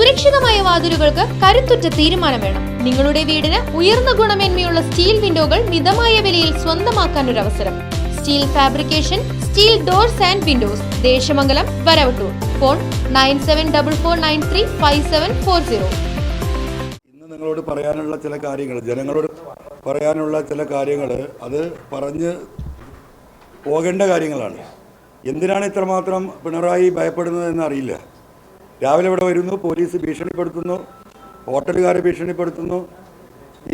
സുരക്ഷിതമായ വാതിലുകൾക്ക് കരുത്തുറ്റ തീരുമാനം വേണം. നിങ്ങളുടെ വീടിന് ഉയർന്ന ഗുണമേന്മയുള്ള സ്റ്റീൽ വിൻഡോകൾ മിതമായ വിലയിൽ സ്വന്തമാക്കാൻ ഒരു അവസരം. Steel fabrication, steel doors and Windows, Desamangalam, Varavattoor. Phone 9744935740. ഇന്ന് നിങ്ങളോട് പറയാനുള്ള ചില കാര്യങ്ങൾ, ജനങ്ങളോട് പറയാനുള്ള ചില കാര്യങ്ങൾ, അത് പറഞ്ഞ് പോകേണ്ട കാര്യങ്ങളാണ്. എന്തിനാണ് ഇത്രമാത്രം പിണറായി ഭയപ്പെടുന്നതെന്ന് അറിയില്ല. രാവിലെ ഇവിടെ വരുന്നു, പോലീസ് ഭീഷണിപ്പെടുത്തുന്നു, ഹോട്ടലുകാരെ ഭീഷണിപ്പെടുത്തുന്നു,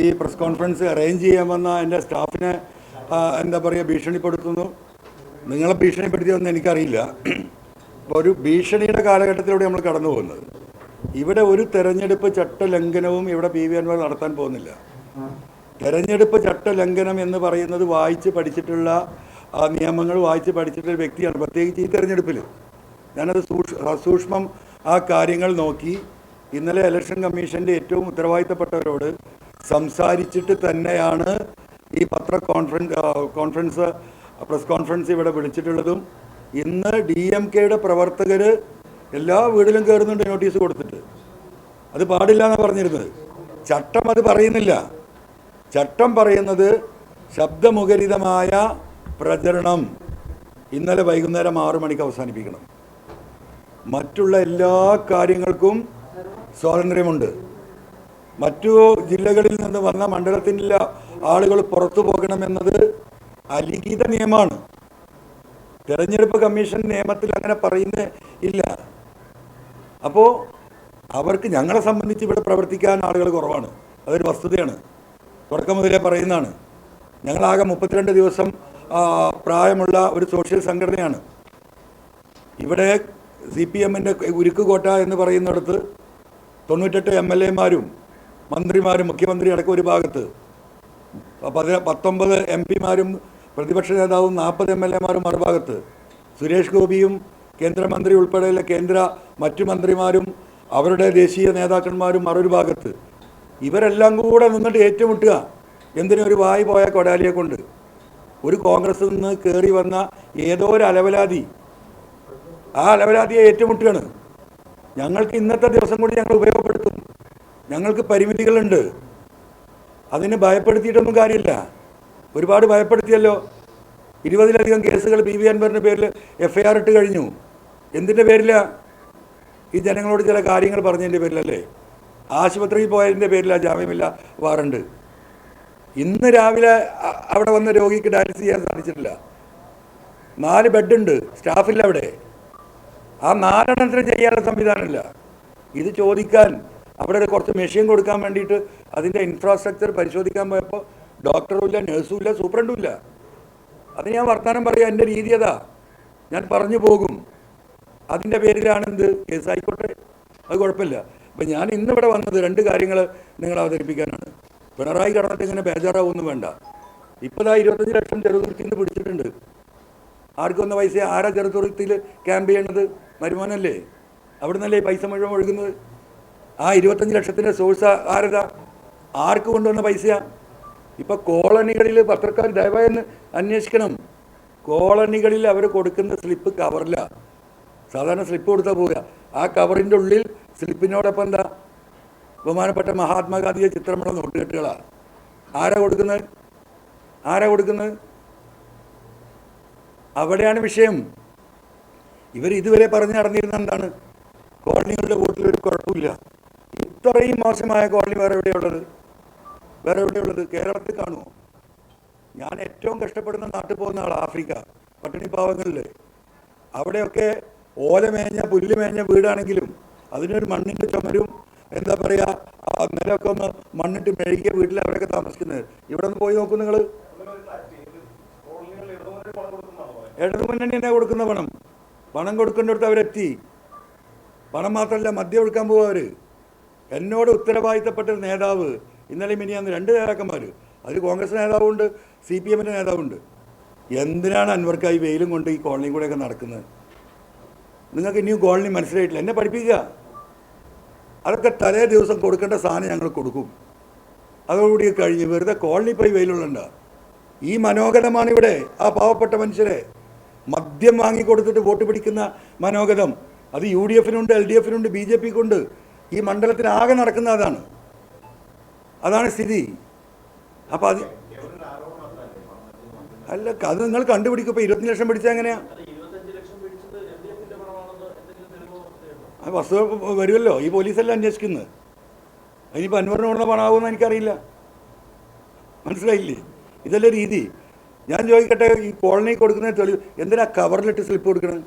ഈ പ്രസ് കോൺഫറൻസ് അറേഞ്ച് ചെയ്യാൻ വന്ന എൻ്റെ സ്റ്റാഫിനെ എന്താ പറയുക ഭീഷണിപ്പെടുത്തുന്നു. നിങ്ങളെ ഭീഷണിപ്പെടുത്തിയതെന്ന് എനിക്കറിയില്ല. അപ്പോൾ ഒരു ഭീഷണിയുടെ കാലഘട്ടത്തിലൂടെ നമ്മൾ കടന്നു പോകുന്നത്. ഇവിടെ ഒരു തെരഞ്ഞെടുപ്പ് ചട്ടലംഘനവും ഇവിടെ പി വി അൻവർ നടത്താൻ പോകുന്നില്ല. തെരഞ്ഞെടുപ്പ് ചട്ടലംഘനം എന്ന് പറയുന്നത് വായിച്ച് പഠിച്ചിട്ടുള്ള നിയമങ്ങൾ വായിച്ച് പഠിച്ചിട്ടുള്ള വ്യക്തിയാണ്, പ്രത്യേകിച്ച് ഈ തെരഞ്ഞെടുപ്പിൽ. ഞാനത് സൂക്ഷ്മം ആ കാര്യങ്ങൾ നോക്കി ഇന്നലെ ഇലക്ഷൻ കമ്മീഷൻ്റെ ഏറ്റവും ഉത്തരവാദിത്തപ്പെട്ടവരോട് സംസാരിച്ചിട്ട് തന്നെയാണ് ഈ പ്രസ് കോൺഫറൻസ് ഇവിടെ വിളിച്ചിട്ടുള്ളതും. ഇന്ന് DMKയുടെ പ്രവർത്തകർ എല്ലാ വീട്ടിലും കയറുന്നുണ്ട് നോട്ടീസ് കൊടുത്തിട്ട്. അത് പാടില്ല എന്നാണ് പറഞ്ഞിരുന്നത്. ചട്ടം അത് പറയുന്നില്ല. ചട്ടം പറയുന്നത് ശബ്ദമുഖരിതമായ പ്രചരണം ഇന്നലെ വൈകുന്നേരം 6 മണിക്ക് അവസാനിപ്പിക്കണം. മറ്റുള്ള എല്ലാ കാര്യങ്ങൾക്കും സ്വാതന്ത്ര്യമുണ്ട്. മറ്റു ജില്ലകളിൽ നിന്ന് വന്ന മണ്ഡലത്തിൻ്റെ ആളുകൾ പുറത്തു പോകണമെന്നത് അലിഖിത നിയമമാണ്. തെരഞ്ഞെടുപ്പ് കമ്മീഷൻ നിയമത്തിൽ അങ്ങനെ പറയുന്ന ഇല്ല. അപ്പോൾ അവർക്ക് ഞങ്ങളെ സംബന്ധിച്ച് ഇവിടെ പ്രവർത്തിക്കാൻ ആളുകൾ കുറവാണ്. അതൊരു വസ്തുതയാണ്. തുടക്കം മുതലേ പറയുന്നതാണ്. ഞങ്ങളാകെ 32 ദിവസം പ്രായമുള്ള ഒരു സോഷ്യൽ സംഘടനയാണ്. ഇവിടെ CPMൻ്റെ ഉരുക്കുകോട്ട എന്ന് പറയുന്നിടത്ത് 98 MLAമാരും മന്ത്രിമാരും മുഖ്യമന്ത്രി അടക്കം ഒരു ഭാഗത്ത്, 19 MP മാരും പ്രതിപക്ഷ നേതാവും 40 MLAമാരും മറുഭാഗത്ത്, സുരേഷ് ഗോപിയും കേന്ദ്രമന്ത്രി ഉൾപ്പെടെയുള്ള മറ്റു മന്ത്രിമാരും അവരുടെ ദേശീയ നേതാക്കന്മാരും മറൊരു ഭാഗത്ത്. ഇവരെല്ലാം കൂടെ നിന്നിട്ട് ഏറ്റുമുട്ടുക. എന്തിനൊരു വായി പോയ കൊടാലിയെ കൊണ്ട്. ഒരു കോൺഗ്രസിൽ നിന്ന് കയറി വന്ന ഏതോ ഒരു അലവലാതി, ആ അലവലാതിയെ ഏറ്റുമുട്ടുകയാണ്. ഞങ്ങൾക്ക് ഇന്നത്തെ ദിവസം കൂടി ഞങ്ങൾ ഉപയോഗപ്പെടുത്തും. ഞങ്ങൾക്ക് പരിമിതികളുണ്ട്. അതിന് ഭയപ്പെടുത്തിയിട്ടൊന്നും കാര്യമില്ല. ഒരുപാട് ഭയപ്പെടുത്തിയല്ലോ. 20ലധികം കേസുകൾ PV അൻവറിൻ്റെ പേരിൽ FIR ഇട്ട് കഴിഞ്ഞു. എന്തിൻ്റെ പേരിലാണ്? ഈ ജനങ്ങളോട് ചില കാര്യങ്ങൾ പറഞ്ഞതിൻ്റെ പേരിലല്ലേ? ആശുപത്രിയിൽ പോയതിൻ്റെ പേരിലാണ് ജാമ്യമില്ല വാറണ്ട്. ഇന്ന് രാവിലെ അവിടെ വന്ന രോഗിക്ക് ഡയാലിസിസ് ചെയ്യാൻ സാധിച്ചിട്ടില്ല. 4 ബെഡുണ്ട്, സ്റ്റാഫില്ല അവിടെ. ആ 4 എണ്ണത്തിന് ചെയ്യാനുള്ള സംവിധാനമില്ല. ഇത് ചോദിക്കാൻ അവിടെ കുറച്ച് മെഷീൻ കൊടുക്കാൻ വേണ്ടിയിട്ട് അതിൻ്റെ ഇൻഫ്രാസ്ട്രക്ചർ പരിശോധിക്കാൻ പോയപ്പോൾ ഡോക്ടറും ഇല്ല, നഴ്സും ഇല്ല, സൂപ്രണ്ടും ഇല്ല. അത് ഞാൻ വർത്തമാനം പറയാം. എൻ്റെ രീതി അതാ. ഞാൻ പറഞ്ഞു പോകും. അതിൻ്റെ പേരിലാണെന്ത് കേസായിക്കോട്ടെ, അത് കുഴപ്പമില്ല. അപ്പം ഞാൻ ഇന്നിവിടെ വന്നത് 2 കാര്യങ്ങൾ നിങ്ങൾ അവതരിപ്പിക്കാനാണ്. പിണറായി കടന്നിട്ട് ഇങ്ങനെ ബേജാറാവൊന്നും വേണ്ട. ഇപ്പോൾ 25 ലക്ഷം ചെറുതുരുത്തിയിൽ നിന്ന് പിടിച്ചിട്ടുണ്ട്. ആർക്ക് വന്ന പൈസ? ആരാ ചെറുതുരുത്തിയിൽ ക്യാമ്പ് ചെയ്യണത്? വരുമാനമല്ലേ? അവിടെ നിന്നല്ലേ പൈസ മുഴുവൻ ഒഴുകുന്നത്? ആ 25 ലക്ഷത്തിൻ്റെ സോഴ്സ് ആരതാ? ആർക്ക് കൊണ്ടുവന്ന പൈസയാണ്? ഇപ്പോൾ കോളനികളിൽ പത്രക്കാർ ദയവായി അന്വേഷിക്കണം. കോളനികളിൽ അവർ കൊടുക്കുന്ന സ്ലിപ്പ് കവറില്ല. സാധാരണ സ്ലിപ്പ് കൊടുത്താൽ പോവുക. ആ കവറിൻ്റെ ഉള്ളിൽ സ്ലിപ്പിനോടൊപ്പം എന്താ? ബഹുമാനപ്പെട്ട മഹാത്മാഗാന്ധിയെ ചിത്രമുള്ള നോട്ടുകെട്ടുകളാണ്. ആരാ കൊടുക്കുന്നത്? അവിടെയാണ് വിഷയം. ഇവർ ഇതുവരെ പറഞ്ഞു നടന്നിരുന്ന എന്താണ്? കോളനികളുടെ വോട്ടിൽ ഒരു കുഴപ്പമില്ല. ഇത്രയും മോശമായ കോളനി വേറെ എവിടെയുള്ളത്? കേരളത്തിൽ കാണുമോ? ഞാൻ ഏറ്റവും കഷ്ടപ്പെടുന്ന നാട്ടിൽ പോകുന്ന ആൾ ആഫ്രിക്ക, പട്ടിണി പാവങ്ങളിൽ. അവിടെയൊക്കെ ഓലമേഞ്ഞ പുല്ലുമേഞ്ഞ വീടാണെങ്കിലും അതിനൊരു മണ്ണിൻ്റെ ചുമരും എന്താ പറയുക, നിലമൊക്കെ ഒന്ന് മണ്ണിട്ട് മെഴുകിയ വീട്ടിൽ അവരൊക്കെ താമസിക്കുന്നത്. ഇവിടെ ഒന്ന് പോയി നോക്കൂ നിങ്ങൾ. ഇടതുമുന്നണി തന്നെ കൊടുക്കുന്ന പണം കൊടുക്കേണ്ടടുത്ത് അവരെത്തി. പണം മാത്രമല്ല, മദ്യം ഒഴുക്കാൻ പോകുക അവർ. എന്നോട് ഉത്തരവാദിത്തപ്പെട്ട നേതാവ് ഇന്നലെ മിനിയാന്ന് 2 നേതാക്കന്മാർ, അതിൽ കോൺഗ്രസ് നേതാവുണ്ട്, CPMൻ്റെ നേതാവുണ്ട്. എന്തിനാണ് അൻവർക്കായി വെയിലും കൊണ്ട് ഈ കോളനിയും കൂടെയൊക്കെ നടക്കുന്നത്? നിങ്ങൾക്ക് ഇനിയും കോളനി മനസ്സിലായിട്ടില്ല. എന്നെ പഠിപ്പിക്കുക. അതൊക്കെ തലേ ദിവസം കൊടുക്കേണ്ട സാധനം ഞങ്ങൾ കൊടുക്കും. അതോടുകൂടി കഴിഞ്ഞ് വെറുതെ കോളനി പോയി വെയിലുള്ളണ്ട. ഈ മനോഗതമാണ് ഇവിടെ. ആ പാവപ്പെട്ട മനുഷ്യരെ മദ്യം വാങ്ങിക്കൊടുത്തിട്ട് വോട്ട് പിടിക്കുന്ന മനോഗതം. അത് UDFനുണ്ട്, LDFനുണ്ട്, BJPക്കുണ്ട്. ഈ മണ്ഡലത്തിനാകെ നടക്കുന്ന അതാണ് സ്ഥിതി. അപ്പോൾ അത് അല്ല, അത് നിങ്ങൾ കണ്ടുപിടിക്കും. ഇപ്പോൾ 25 ലക്ഷം പിടിച്ചാൽ എങ്ങനെയാണ്? അത് വസ്തു വരുമല്ലോ, ഈ പോലീസെല്ലാം അന്വേഷിക്കുന്നത്. അതിനിപ്പോൾ അൻവറിന് കൊടുക്കുന്ന പണമാകുമെന്ന് എനിക്കറിയില്ല. മനസ്സിലായില്ലേ? ഇതല്ലേ രീതി. ഞാൻ ചോദിക്കട്ടെ, ഈ കോളനി കൊടുക്കുന്ന തെളിവ് എന്തിനാ കവറിലിട്ട് സ്ലിപ്പ് കൊടുക്കണം?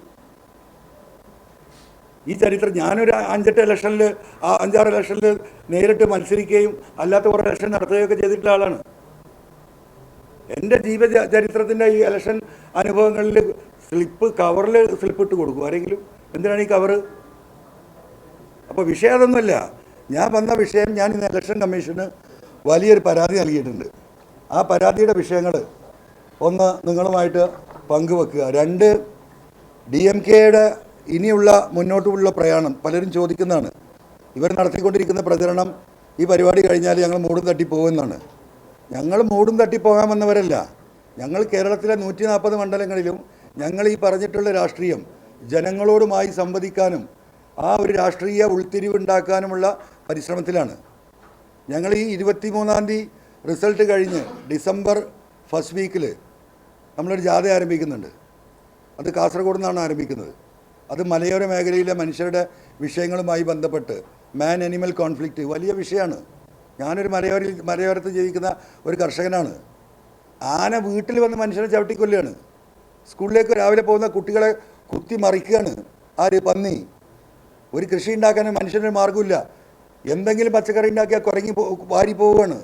ഈ ചരിത്രം ഞാനൊരു 5-8 ഇലക്ഷനിൽ 5-6 ഇലക്ഷനിൽ നേരിട്ട് മത്സരിക്കുകയും അല്ലാത്ത കുറേ ഇലക്ഷൻ നടത്തുകയൊക്കെ ചെയ്തിട്ടുള്ള ആളാണ്. എൻ്റെ ചരിത്രത്തിൻ്റെ ഈ ഇലക്ഷൻ അനുഭവങ്ങളിൽ കവറിൽ സ്ലിപ്പ് ഇട്ട് കൊടുക്കും ആരെങ്കിലും? എന്തിനാണ് ഈ കവറ്? അപ്പോൾ വിഷയം അതൊന്നുമല്ല. ഞാൻ വന്ന വിഷയം, ഞാൻ ഇന്ന് ഇലക്ഷൻ കമ്മീഷന് വലിയൊരു പരാതി നൽകിയിട്ടുണ്ട്. ആ പരാതിയുടെ വിഷയങ്ങൾ ഒന്ന് നിങ്ങളുമായിട്ട് പങ്കുവെക്കുക. 2, DMK-യുടെ ഇനിയുള്ള മുന്നോട്ടുള്ള പ്രയാണം പലരും ചോദിക്കുന്നതാണ്. ഇവർ നടത്തിക്കൊണ്ടിരിക്കുന്ന പ്രചരണം ഈ പരിപാടി കഴിഞ്ഞാൽ ഞങ്ങൾ മൂടും തട്ടി പോകുമെന്നാണ്. ഞങ്ങൾ മൂടും തട്ടി പോകാൻ വന്നവരല്ല. ഞങ്ങൾ കേരളത്തിലെ 140 മണ്ഡലങ്ങളിലും ഞങ്ങൾ ഈ പറഞ്ഞിട്ടുള്ള രാഷ്ട്രീയം ജനങ്ങളോടുമായി സംവദിക്കാനും ആ ഒരു രാഷ്ട്രീയ ഉൾത്തിരിവുണ്ടാക്കാനുമുള്ള പരിശ്രമത്തിലാണ്. ഞങ്ങൾ ഈ 23-ാം തീയതി റിസൾട്ട് കഴിഞ്ഞ് ഡിസംബർ ഫസ്റ്റ് വീക്കിൽ നമ്മളൊരു ജാഥ ആരംഭിക്കുന്നുണ്ട്. അത് കാസർഗോഡ് നിന്നാണ് ആരംഭിക്കുന്നത്. അത് മലയോര മേഖലയിലെ മനുഷ്യരുടെ വിഷയങ്ങളുമായി ബന്ധപ്പെട്ട് മാൻ അനിമൽ കോൺഫ്ലിക്റ്റ് വലിയ വിഷയമാണ്. ഞാനൊരു മലയോരത്ത് ജീവിക്കുന്ന ഒരു കർഷകനാണ്. ആന വീട്ടിൽ വന്ന് മനുഷ്യനെ ചവിട്ടിക്കൊല്ലുകയാണ്. സ്കൂളിലേക്ക് രാവിലെ പോകുന്ന കുട്ടികളെ കുത്തി മറിക്കുകയാണ്. ആര്? പന്നി. ഒരു കൃഷി ഉണ്ടാക്കാൻ മനുഷ്യന് മാർഗ്ഗമില്ല. എന്തെങ്കിലും പച്ചക്കറി ഉണ്ടാക്കിയാൽ കുരങ്ങി വാരി പോവുകയാണ്.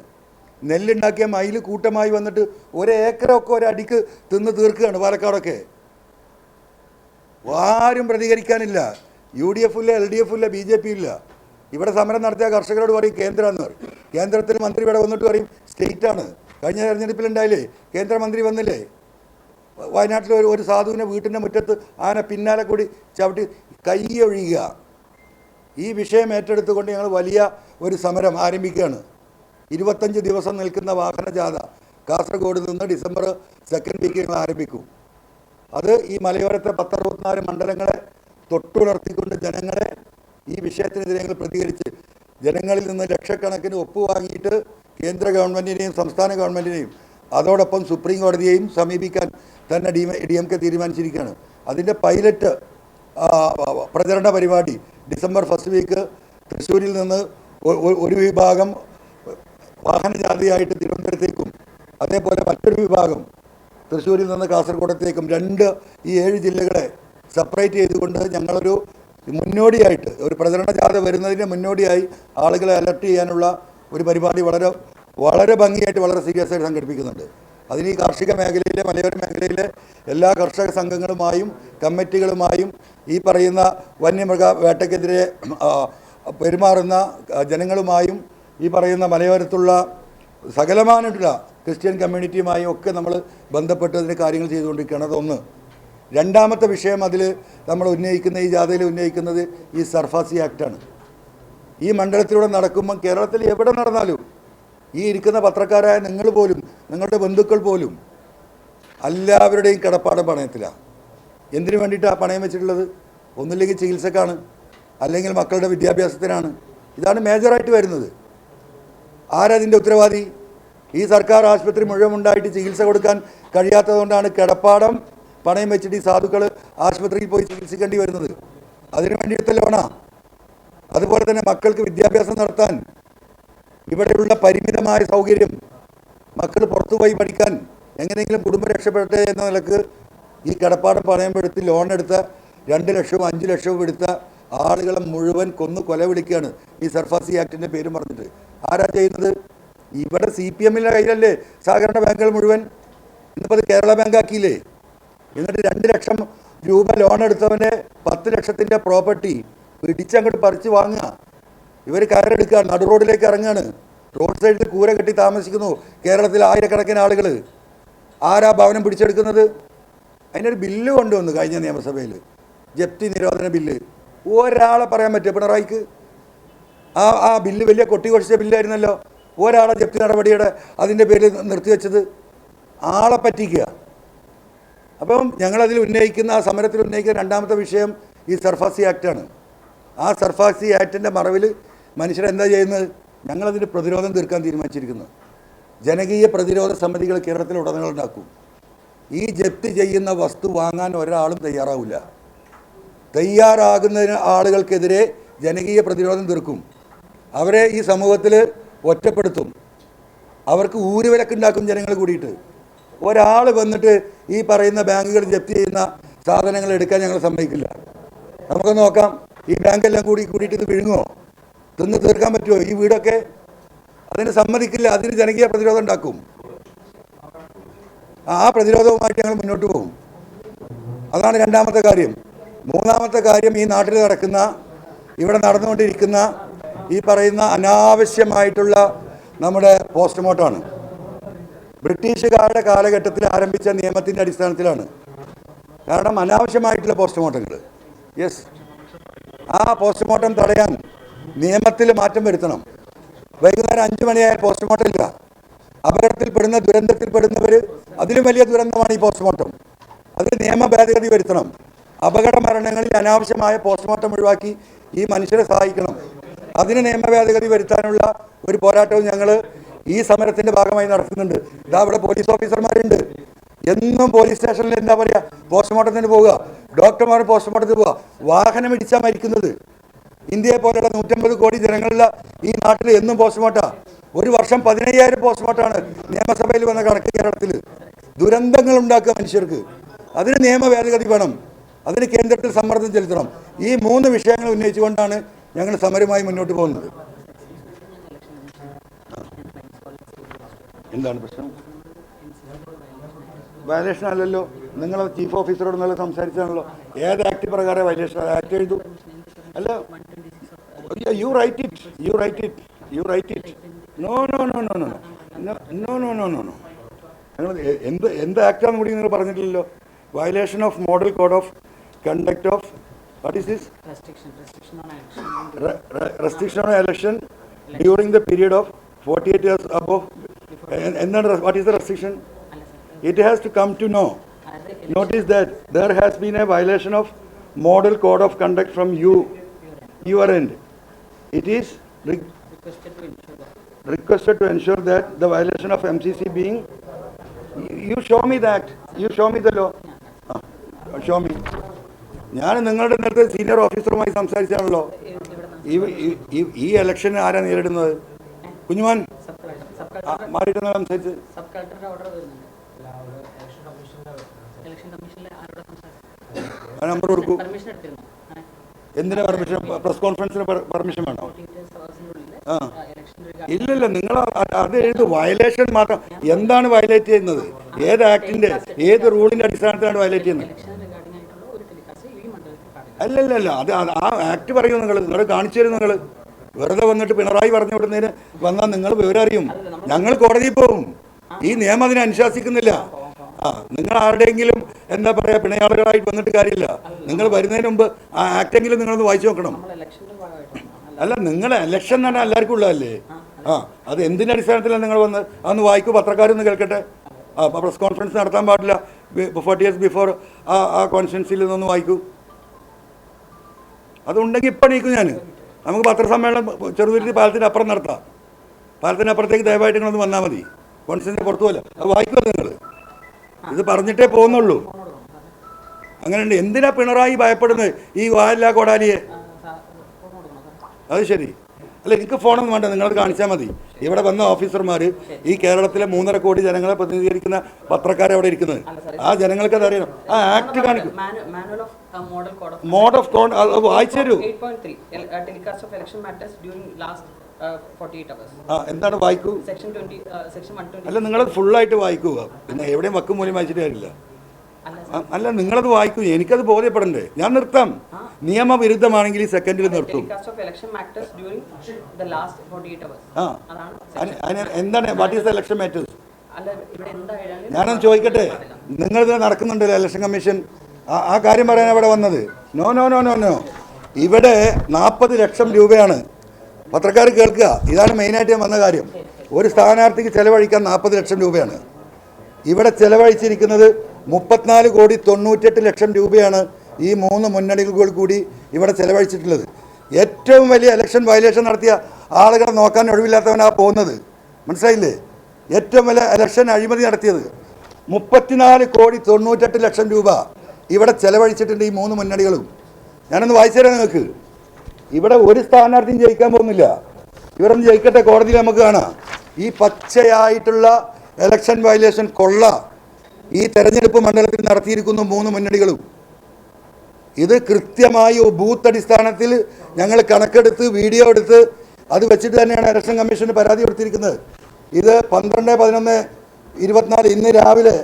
നെല്ലുണ്ടാക്കിയ മയിൽ കൂട്ടമായി വന്നിട്ട് 1 ഏക്കറൊക്കെ ഒരടിക്ക് തിന്ന് തീർക്കുകയാണ് പാലക്കാടൊക്കെ. ആരും പ്രതികരിക്കാനില്ല. UDF ഇല്ല, LDF ഇല്ല, BJP ഇല്ല. ഇവിടെ സമരം നടത്തിയ കർഷകരോട് പറയും കേന്ദ്രമെന്ന് പറയും. കേന്ദ്രത്തിൽ മന്ത്രി ഇവിടെ വന്നിട്ട് പറയും സ്റ്റേറ്റാണ്. കഴിഞ്ഞ തെരഞ്ഞെടുപ്പിലുണ്ടായില്ലേ, കേന്ദ്രമന്ത്രി വന്നില്ലേ? വയനാട്ടിൽ ഒരു സാധുവിനെ വീട്ടിൻ്റെ മുറ്റത്ത് ആന പിന്നാലെ കൂടി ചവിട്ടി കൈയൊഴിയുക. ഈ വിഷയം ഏറ്റെടുത്തുകൊണ്ട് ഞങ്ങൾ വലിയ ഒരു സമരം ആരംഭിക്കുകയാണ്. 25 ദിവസം നിൽക്കുന്ന വാഹന ജാഥ കാസർഗോഡ് നിന്ന് ഡിസംബർ 2nd വീക്ക് ഞങ്ങൾ ആരംഭിക്കും. അത് ഈ മലയോരത്തെ 64 മണ്ഡലങ്ങളെ തൊട്ടുണർത്തിക്കൊണ്ട് ജനങ്ങളെ ഈ വിഷയത്തിനെതിരെ ഞങ്ങൾ പ്രതികരിച്ച് ജനങ്ങളിൽ നിന്ന് ലക്ഷക്കണക്കിന് ഒപ്പ് വാങ്ങിയിട്ട് കേന്ദ്ര ഗവൺമെൻറ്റിനെയും സംസ്ഥാന ഗവൺമെൻറ്റിനെയും അതോടൊപ്പം സുപ്രീം കോടതിയെയും സമീപിക്കാൻ തന്നെ DMK തീരുമാനിച്ചിരിക്കുകയാണ്. അതിൻ്റെ പൈലറ്റ് പ്രചരണ പരിപാടി ഡിസംബർ ഫസ്റ്റ് വീക്ക് തൃശ്ശൂരിൽ നിന്ന് ഒരു വിഭാഗം വാഹനജാഥയായിട്ട് തിരുവനന്തപുരത്തേക്കും അതേപോലെ മറ്റൊരു വിഭാഗം തൃശ്ശൂരിൽ നിന്ന് കാസർഗോഡത്തേക്കും ഈ 7 ജില്ലകളെ സെപ്പറേറ്റ് ചെയ്തുകൊണ്ട് ഞങ്ങളൊരു മുന്നോടിയായിട്ട് ഒരു പ്രചരണ ജാഥ വരുന്നതിന് മുന്നോടിയായി ആളുകളെ അലർട്ട് ചെയ്യാനുള്ള ഒരു പരിപാടി വളരെ ഭംഗിയായിട്ട് വളരെ സീരിയസ് ആയിട്ട് സംഘടിപ്പിക്കുന്നുണ്ട്. അതിന് ഈ കാർഷിക മേഖലയിലെ മലയോര മേഖലയിലെ എല്ലാ കർഷക സംഘങ്ങളുമായും കമ്മിറ്റികളുമായും ഈ പറയുന്ന വന്യമൃഗ വേട്ടയ്ക്കെതിരെ പെരുമാറുന്ന ജനങ്ങളുമായും ഈ പറയുന്ന മലയോരത്തുള്ള സകലമായിട്ടുള്ള ക്രിസ്ത്യൻ കമ്മ്യൂണിറ്റിയുമായും ഒക്കെ നമ്മൾ ബന്ധപ്പെട്ട് അതിന് കാര്യങ്ങൾ ചെയ്തുകൊണ്ടിരിക്കുകയാണ്. അതൊന്ന്. രണ്ടാമത്തെ വിഷയം അതിൽ നമ്മൾ ഉന്നയിക്കുന്ന ഈ ജാഥയിൽ ഉന്നയിക്കുന്നത് ഈ സർഫാസി ആക്റ്റാണ്. ഈ മണ്ഡലത്തിലൂടെ നടക്കുമ്പം കേരളത്തിൽ എവിടെ നടന്നാലും ഈ ഇരിക്കുന്ന പത്രക്കാരായ നിങ്ങൾ പോലും നിങ്ങളുടെ ബന്ധുക്കൾ പോലും എല്ലാവരുടെയും കിടപ്പാടം പണയത്തിലാണ്. എന്തിനു വേണ്ടിയിട്ടാണ് പണയം വെച്ചിട്ടുള്ളത്? ഒന്നുമില്ലെങ്കിൽ ചികിത്സക്കാണ്, അല്ലെങ്കിൽ മക്കളുടെ വിദ്യാഭ്യാസത്തിനാണ്. ഇതാണ് മേജറായിട്ട് വരുന്നത്. ആരതിൻ്റെ ഉത്തരവാദി? ഈ സർക്കാർ ആശുപത്രി മുഴുവൻ ഉണ്ടായിട്ട് ചികിത്സ കൊടുക്കാൻ കഴിയാത്തതുകൊണ്ടാണ് കിടപ്പാടം പണയം വെച്ചിട്ട് ഈ സാധുക്കൾ ആശുപത്രിയിൽ പോയി ചികിത്സിക്കേണ്ടി വരുന്നത്. അതിനു വേണ്ടിയിട്ട് ലോണാണ്. അതുപോലെ തന്നെ മക്കൾക്ക് വിദ്യാഭ്യാസം നടത്താൻ ഇവിടെയുള്ള പരിമിതമായ സൗകര്യം, മക്കൾ പുറത്തുപോയി പഠിക്കാൻ എങ്ങനെയെങ്കിലും കുടുംബം രക്ഷപ്പെടട്ടെ എന്ന നിലക്ക് ഈ കിടപ്പാടം പണയപ്പെടുത്തി ലോൺ എടുത്ത 2 ലക്ഷവും 5 ലക്ഷവും എടുത്ത ആളുകളെ മുഴുവൻ കൊല വിളിക്കുകയാണ് ഈ സർഫാസി ആക്ടിൻ്റെ പേരും പറഞ്ഞിട്ട്. ആരാ ചെയ്യുന്നത്? ഇവിടെ CPM-ൻ്റെ കയ്യിലല്ലേ സഹകരണ ബാങ്കുകൾ മുഴുവൻ. ഇന്നിപ്പോൾ അത് കേരള ബാങ്ക് ആക്കിയില്ലേ? എന്നിട്ട് 2 ലക്ഷം രൂപ ലോൺ എടുത്തവനെ 10 ലക്ഷത്തിൻ്റെ പ്രോപ്പർട്ടി പിടിച്ചങ്ങോട്ട് പറിച്ച് വാങ്ങുക. ഇവർ കയറെടുക്കുക, നടു റോഡിലേക്ക് ഇറങ്ങുകയാണ്. റോഡ് സൈഡിൽ കൂര കെട്ടി താമസിക്കുന്നു കേരളത്തിൽ ആയിരക്കണക്കിന് ആളുകൾ. ആരാ ഭവനം പിടിച്ചെടുക്കുന്നത്? അതിനൊരു ബില്ല് കൊണ്ടുവന്നു കഴിഞ്ഞ നിയമസഭയിൽ, ജപ്തി നിരോധന ബില്ല്. ഒരാളെ പറയാൻ പറ്റുമോ പിണറായിക്ക്? ആ ബില്ല് വലിയ കൊട്ടിക്കൊഴിച്ച ബില്ലായിരുന്നല്ലോ. ഒരാളെ ജപ്തി നടപടിയുടെ അതിൻ്റെ പേരിൽ നിർത്തിവെച്ചത്. ആളെ പറ്റിക്കുക. അപ്പം ഞങ്ങളതിൽ ഉന്നയിക്കുന്ന, ആ സമരത്തിൽ ഉന്നയിക്കുന്ന രണ്ടാമത്തെ വിഷയം ഈ സർഫാസി ആക്റ്റാണ്. ആ സർഫാസി ആക്ടിൻ്റെ മറവിൽ മനുഷ്യരെന്താ ചെയ്യുന്നത്? ഞങ്ങളതിന് പ്രതിരോധം തീർക്കാൻ തീരുമാനിച്ചിരിക്കുന്നത്. ജനകീയ പ്രതിരോധ സമിതികൾ കേരളത്തിലുടനീളം ഉണ്ടാക്കും. ഈ ജപ്തി ചെയ്യുന്ന വസ്തു വാങ്ങാൻ ഒരാളും തയ്യാറാവില്ല. തയ്യാറാകുന്ന ആളുകൾക്കെതിരെ ജനകീയ പ്രതിരോധം തീർക്കും. അവരെ ഈ സമൂഹത്തിൽ ഒറ്റപ്പെടുത്തും. അവർക്ക് ഊരുവിലക്കുണ്ടാക്കും ജനങ്ങൾ കൂടിയിട്ട്. ഒരാൾ വന്നിട്ട് ഈ പറയുന്ന ബാങ്കുകൾ ജപ്തി ചെയ്യുന്ന സാധനങ്ങൾ എടുക്കാൻ ഞങ്ങൾ സമ്മതിക്കില്ല. നമുക്ക് നോക്കാം, ഈ ബാങ്കെല്ലാം കൂടിയിട്ട് ഇത് വിഴുങ്ങുമോ? തിന്ന് തീർക്കാൻ പറ്റുമോ ഈ വീടൊക്കെ? അതിന് സമ്മതിക്കില്ല. അതിന് ജനകീയ പ്രതിരോധം ഉണ്ടാക്കും. ആ പ്രതിരോധവുമായിട്ട് ഞങ്ങൾ മുന്നോട്ട് പോകും. അതാണ് രണ്ടാമത്തെ കാര്യം. മൂന്നാമത്തെ കാര്യം, ഈ നാട്ടിൽ നടക്കുന്ന, ഇവിടെ നടന്നുകൊണ്ടിരിക്കുന്ന ഈ പറയുന്ന അനാവശ്യമായിട്ടുള്ള നമ്മുടെ പോസ്റ്റ്മോർട്ടമാണ്. ബ്രിട്ടീഷുകാരുടെ കാലഘട്ടത്തിൽ ആരംഭിച്ച നിയമത്തിൻ്റെ അടിസ്ഥാനത്തിലാണ്. കാരണം അനാവശ്യമായിട്ടുള്ള പോസ്റ്റ്മോർട്ടങ്ങൾ. യെസ്, ആ പോസ്റ്റ്മോർട്ടം തടയാൻ നിയമത്തിൽ മാറ്റം വരുത്തണം. വൈകുന്നേരം 5 മണിയായാൽ പോസ്റ്റ്മോർട്ടം ഇല്ല. അപകടത്തിൽപ്പെടുന്ന, ദുരന്തത്തിൽപ്പെടുന്നവർ, അതിലും വലിയ ദുരന്തമാണ് ഈ പോസ്റ്റ്മോർട്ടം. അതിൽ നിയമ ഭേദഗതി വരുത്തണം. അപകട മരണങ്ങളിൽ അനാവശ്യമായ പോസ്റ്റ്മോർട്ടം ഒഴിവാക്കി ഈ മനുഷ്യരെ സഹായിക്കണം. അതിന് നിയമ ഭേദഗതി വരുത്താനുള്ള ഒരു പോരാട്ടവും ഞങ്ങൾ ഈ സമരത്തിൻ്റെ ഭാഗമായി നടത്തുന്നുണ്ട്. ഇതാ ഇവിടെ പോലീസ് ഓഫീസർമാരുണ്ട്. എന്നും പോലീസ് സ്റ്റേഷനിൽ എന്താ പറയുക, പോസ്റ്റ്മോർട്ടത്തിന് പോവുക, ഡോക്ടർമാർ പോസ്റ്റ്മോർട്ടത്തിന് പോവുക. വാഹനം ഇടിച്ചാൽ മരിക്കുന്നത്. ഇന്ത്യയെ പോലെയുള്ള 150 കോടി ജനങ്ങളുള്ള ഈ നാട്ടിൽ എന്നും പോസ്റ്റ്മോർട്ടമാണ്. ഒരു വർഷം 15,000 പോസ്റ്റ്മോർട്ടമാണ് നിയമസഭയിൽ വന്ന കണക്ക് കേരളത്തിൽ. ദുരന്തങ്ങൾ ഉണ്ടാക്കുക മനുഷ്യർക്ക്. അതിന് നിയമ ഭേദഗതി വേണം. അതിന് കേന്ദ്രത്തിൽ സമ്മർദ്ദം ചെലുത്തണം. ഈ 3 വിഷയങ്ങൾ ഉന്നയിച്ചുകൊണ്ടാണ് ഞങ്ങൾ സമരമായി മുന്നോട്ട് പോകുന്നത്. എന്താണ് പ്രശ്നം? വയലേഷൻ അല്ലല്ലോ. നിങ്ങൾ ചീഫ് ഓഫീസറോട് നല്ല സംസാരിച്ചാണല്ലോ. ഏത് ആക്ട് പ്രകാരം വയലേഷൻ? ആക്ട് എഴുതൂ. അല്ല, യു റൈറ്റ് ഇറ്റ്. നോ. നിങ്ങൾ എന്ത് ആക്ടാന്ന് കൂടി നിങ്ങൾ പറഞ്ഞിട്ടില്ലല്ലോ. Violation of model code of conduct of what is this? Restriction on election during the period of 48 years above. എന്താണ്? What is the restriction? It has to come to know. Notice that there has been a violation of model code of conduct from your end. It is requested to ensure that the violation of MCC being, you show me that, you show me the law. Show me. ഞാൻ നിങ്ങളുടെ നേരത്തെ senior ഓഫീസറുമായി സംസാരിച്ചാണല്ലോ. ഈ election ആരാ നേരിടുന്നത്? കുഞ്ഞുമാൻ മാറിയിട്ടെന്നാ സംസാരിച്ച്. Number കൊടുക്കൂ. എന്തിനാ permission? Press കോൺഫറൻസിന് permission വേണോ? ഇല്ലല്ല, നിങ്ങൾ അത് എഴുതു. വയലേഷൻ മാത്രം. എന്താണ് വയലേറ്റ് ചെയ്യുന്നത്? ഏത് ആക്ടിന്റെ, ഏത് റൂളിന്റെ അടിസ്ഥാനത്തിലാണ് വയലേറ്റ് ചെയ്യുന്നത്? അല്ലല്ല, അത് ആ ആക്ട് പറയൂ. നിങ്ങൾ കാണിച്ചു തരും. നിങ്ങൾ വെറുതെ വന്നിട്ട് പിണറായി പറഞ്ഞു വിടുന്നതിന് വന്നാൽ നിങ്ങൾ വിവരം അറിയും. ഞങ്ങൾ കോടതിയിൽ പോകും. ഈ നിയമം അതിനെ അനുശാസിക്കുന്നില്ല. നിങ്ങൾ ആരുടെയെങ്കിലും എന്താ പറയുക, പിണയാളുകളായിട്ട് വന്നിട്ട് കാര്യമില്ല. നിങ്ങൾ വരുന്നതിന് മുമ്പ് ആ ആക്ടെങ്കിലും നിങ്ങളൊന്ന് വായിച്ചു നോക്കണം. അല്ല, നിങ്ങൾ ഇലക്ഷൻ തന്നെ എല്ലാവർക്കും ഉള്ളതല്ലേ? അത് എന്തിൻ്റെ അടിസ്ഥാനത്തിലാണ് നിങ്ങൾ വന്ന് അതൊന്ന് വായിക്കൂ. പത്രക്കാരൊന്ന് കേൾക്കട്ടെ. പ്രസ് കോൺഫറൻസ് നടത്താൻ പാടില്ല 40 years ബിഫോർ ആ കോൺസ്റ്റിറ്റ്യുവൻസിയിൽ നിന്നൊന്ന് വായിക്കൂ. അതുണ്ടെങ്കിൽ ഇപ്പം എണീക്കും ഞാൻ. നമുക്ക് പത്രസമ്മേളനം ചെറുതുരുത്തി പാലത്തിൻ്റെ അപ്പുറം നടത്താം. പാലത്തിനപ്പുറത്തേക്ക് ദയവായിട്ട് നിങ്ങളൊന്ന് വന്നാൽ മതി. കോൺസ്റ്റിറ്റ്യുവൻസിൻ്റെ പുറത്തു പോലെ അത് വായിക്കുക. നിങ്ങൾ ഇത് പറഞ്ഞിട്ടേ പോകുന്നുള്ളൂ. അങ്ങനെയുണ്ട്. എന്തിനാ പിണറായി ഭയപ്പെടുന്നത് ഈ വാലില്ലാ കോടാലിയെ? അത് ശരി. അല്ല, എനിക്ക് ഫോണൊന്നും വേണ്ട, നിങ്ങളത് കാണിച്ചാൽ മതി. ഇവിടെ വന്ന ഓഫീസർമാർ, ഈ കേരളത്തിലെ 3.5 കോടി ജനങ്ങളെ പ്രതിനിധീകരിക്കുന്ന പത്രക്കാരെ അവിടെ ഇരിക്കുന്നത്. ആ ജനങ്ങൾക്ക് അത് അറിയണം. ആ ആക്ട് കാണിക്കും. മോഡ് ഓഫ് കോഡ് വായിച്ചു തരൂ. എന്താണ് വായിക്കൂ? അല്ല, നിങ്ങളത് ഫുള്ളായിട്ട് വായിക്കുക. പിന്നെ എവിടെയും വക്കും മൂലം വായിച്ചിട്ട് കാര്യമില്ല. അല്ല, നിങ്ങളത് വായിക്കൂ. എനിക്കത് ബോധ്യപ്പെടണ്ടേ? ഞാൻ നിർത്താം. നിയമവിരുദ്ധമാണെങ്കിൽ ഈ സെക്കൻഡിൽ നിർത്തും. എന്താണ് what is the election matters? ഞാനൊന്ന് ചോദിക്കട്ടെ. നിങ്ങളിത് നടക്കുന്നുണ്ടല്ലോ ഇലക്ഷൻ കമ്മീഷൻ, ആ കാര്യം പറയാൻ അവിടെ വന്നത്. നോ. ഇവിടെ 40 ലക്ഷം രൂപയാണ്. പത്രക്കാർ കേൾക്കുക, ഇതാണ് മെയിനായിട്ട് ഞാൻ വന്ന കാര്യം. ഒരു സ്ഥാനാർത്ഥിക്ക് ചെലവഴിക്കാൻ 40 ലക്ഷം രൂപയാണ്. ഇവിടെ ചെലവഴിച്ചിരിക്കുന്നത് 34,98,00,000 രൂപയാണ് ഈ 3 മുന്നണികൾ കൂടി ഇവിടെ ചെലവഴിച്ചിട്ടുള്ളത്. ഏറ്റവും വലിയ ഇലക്ഷൻ വയലേഷൻ നടത്തിയ ആളുകളെ നോക്കാൻ ഒഴിവില്ലാത്തവനാണ് പോകുന്നത്. മനസ്സിലായില്ലേ? ഏറ്റവും വലിയ ഇലക്ഷൻ അഴിമതി നടത്തിയത് 34,98,00,000 രൂപ ഇവിടെ ചെലവഴിച്ചിട്ടുണ്ട് ഈ 3 മുന്നണികളും. ഞാനൊന്ന് വായിച്ചു തരാം നിങ്ങൾക്ക്. ഇവിടെ ഒരു സ്ഥാനാർത്ഥിയും ജയിക്കാൻ പോകുന്നില്ല. ഇവരൊന്ന് ജയിക്കട്ടെ, കോടതിയിൽ നമുക്ക് കാണാം. ഈ പച്ചയായിട്ടുള്ള ഇലക്ഷൻ വയലേഷൻ കൊള്ള ഈ തെരഞ്ഞെടുപ്പ് മണ്ഡലത്തിൽ നടത്തിയിരിക്കുന്നു 3 മുന്നണികളും. ഇത് കൃത്യമായി ബൂത്ത് അടിസ്ഥാനത്തിൽ ഞങ്ങൾ കണക്കെടുത്ത് വീഡിയോ എടുത്ത് അത് വെച്ചിട്ട് തന്നെയാണ് ഇലക്ഷൻ കമ്മീഷന് പരാതി കൊടുത്തിരിക്കുന്നത്. ഇത് 12/11/24 ഇന്ന് രാവിലെ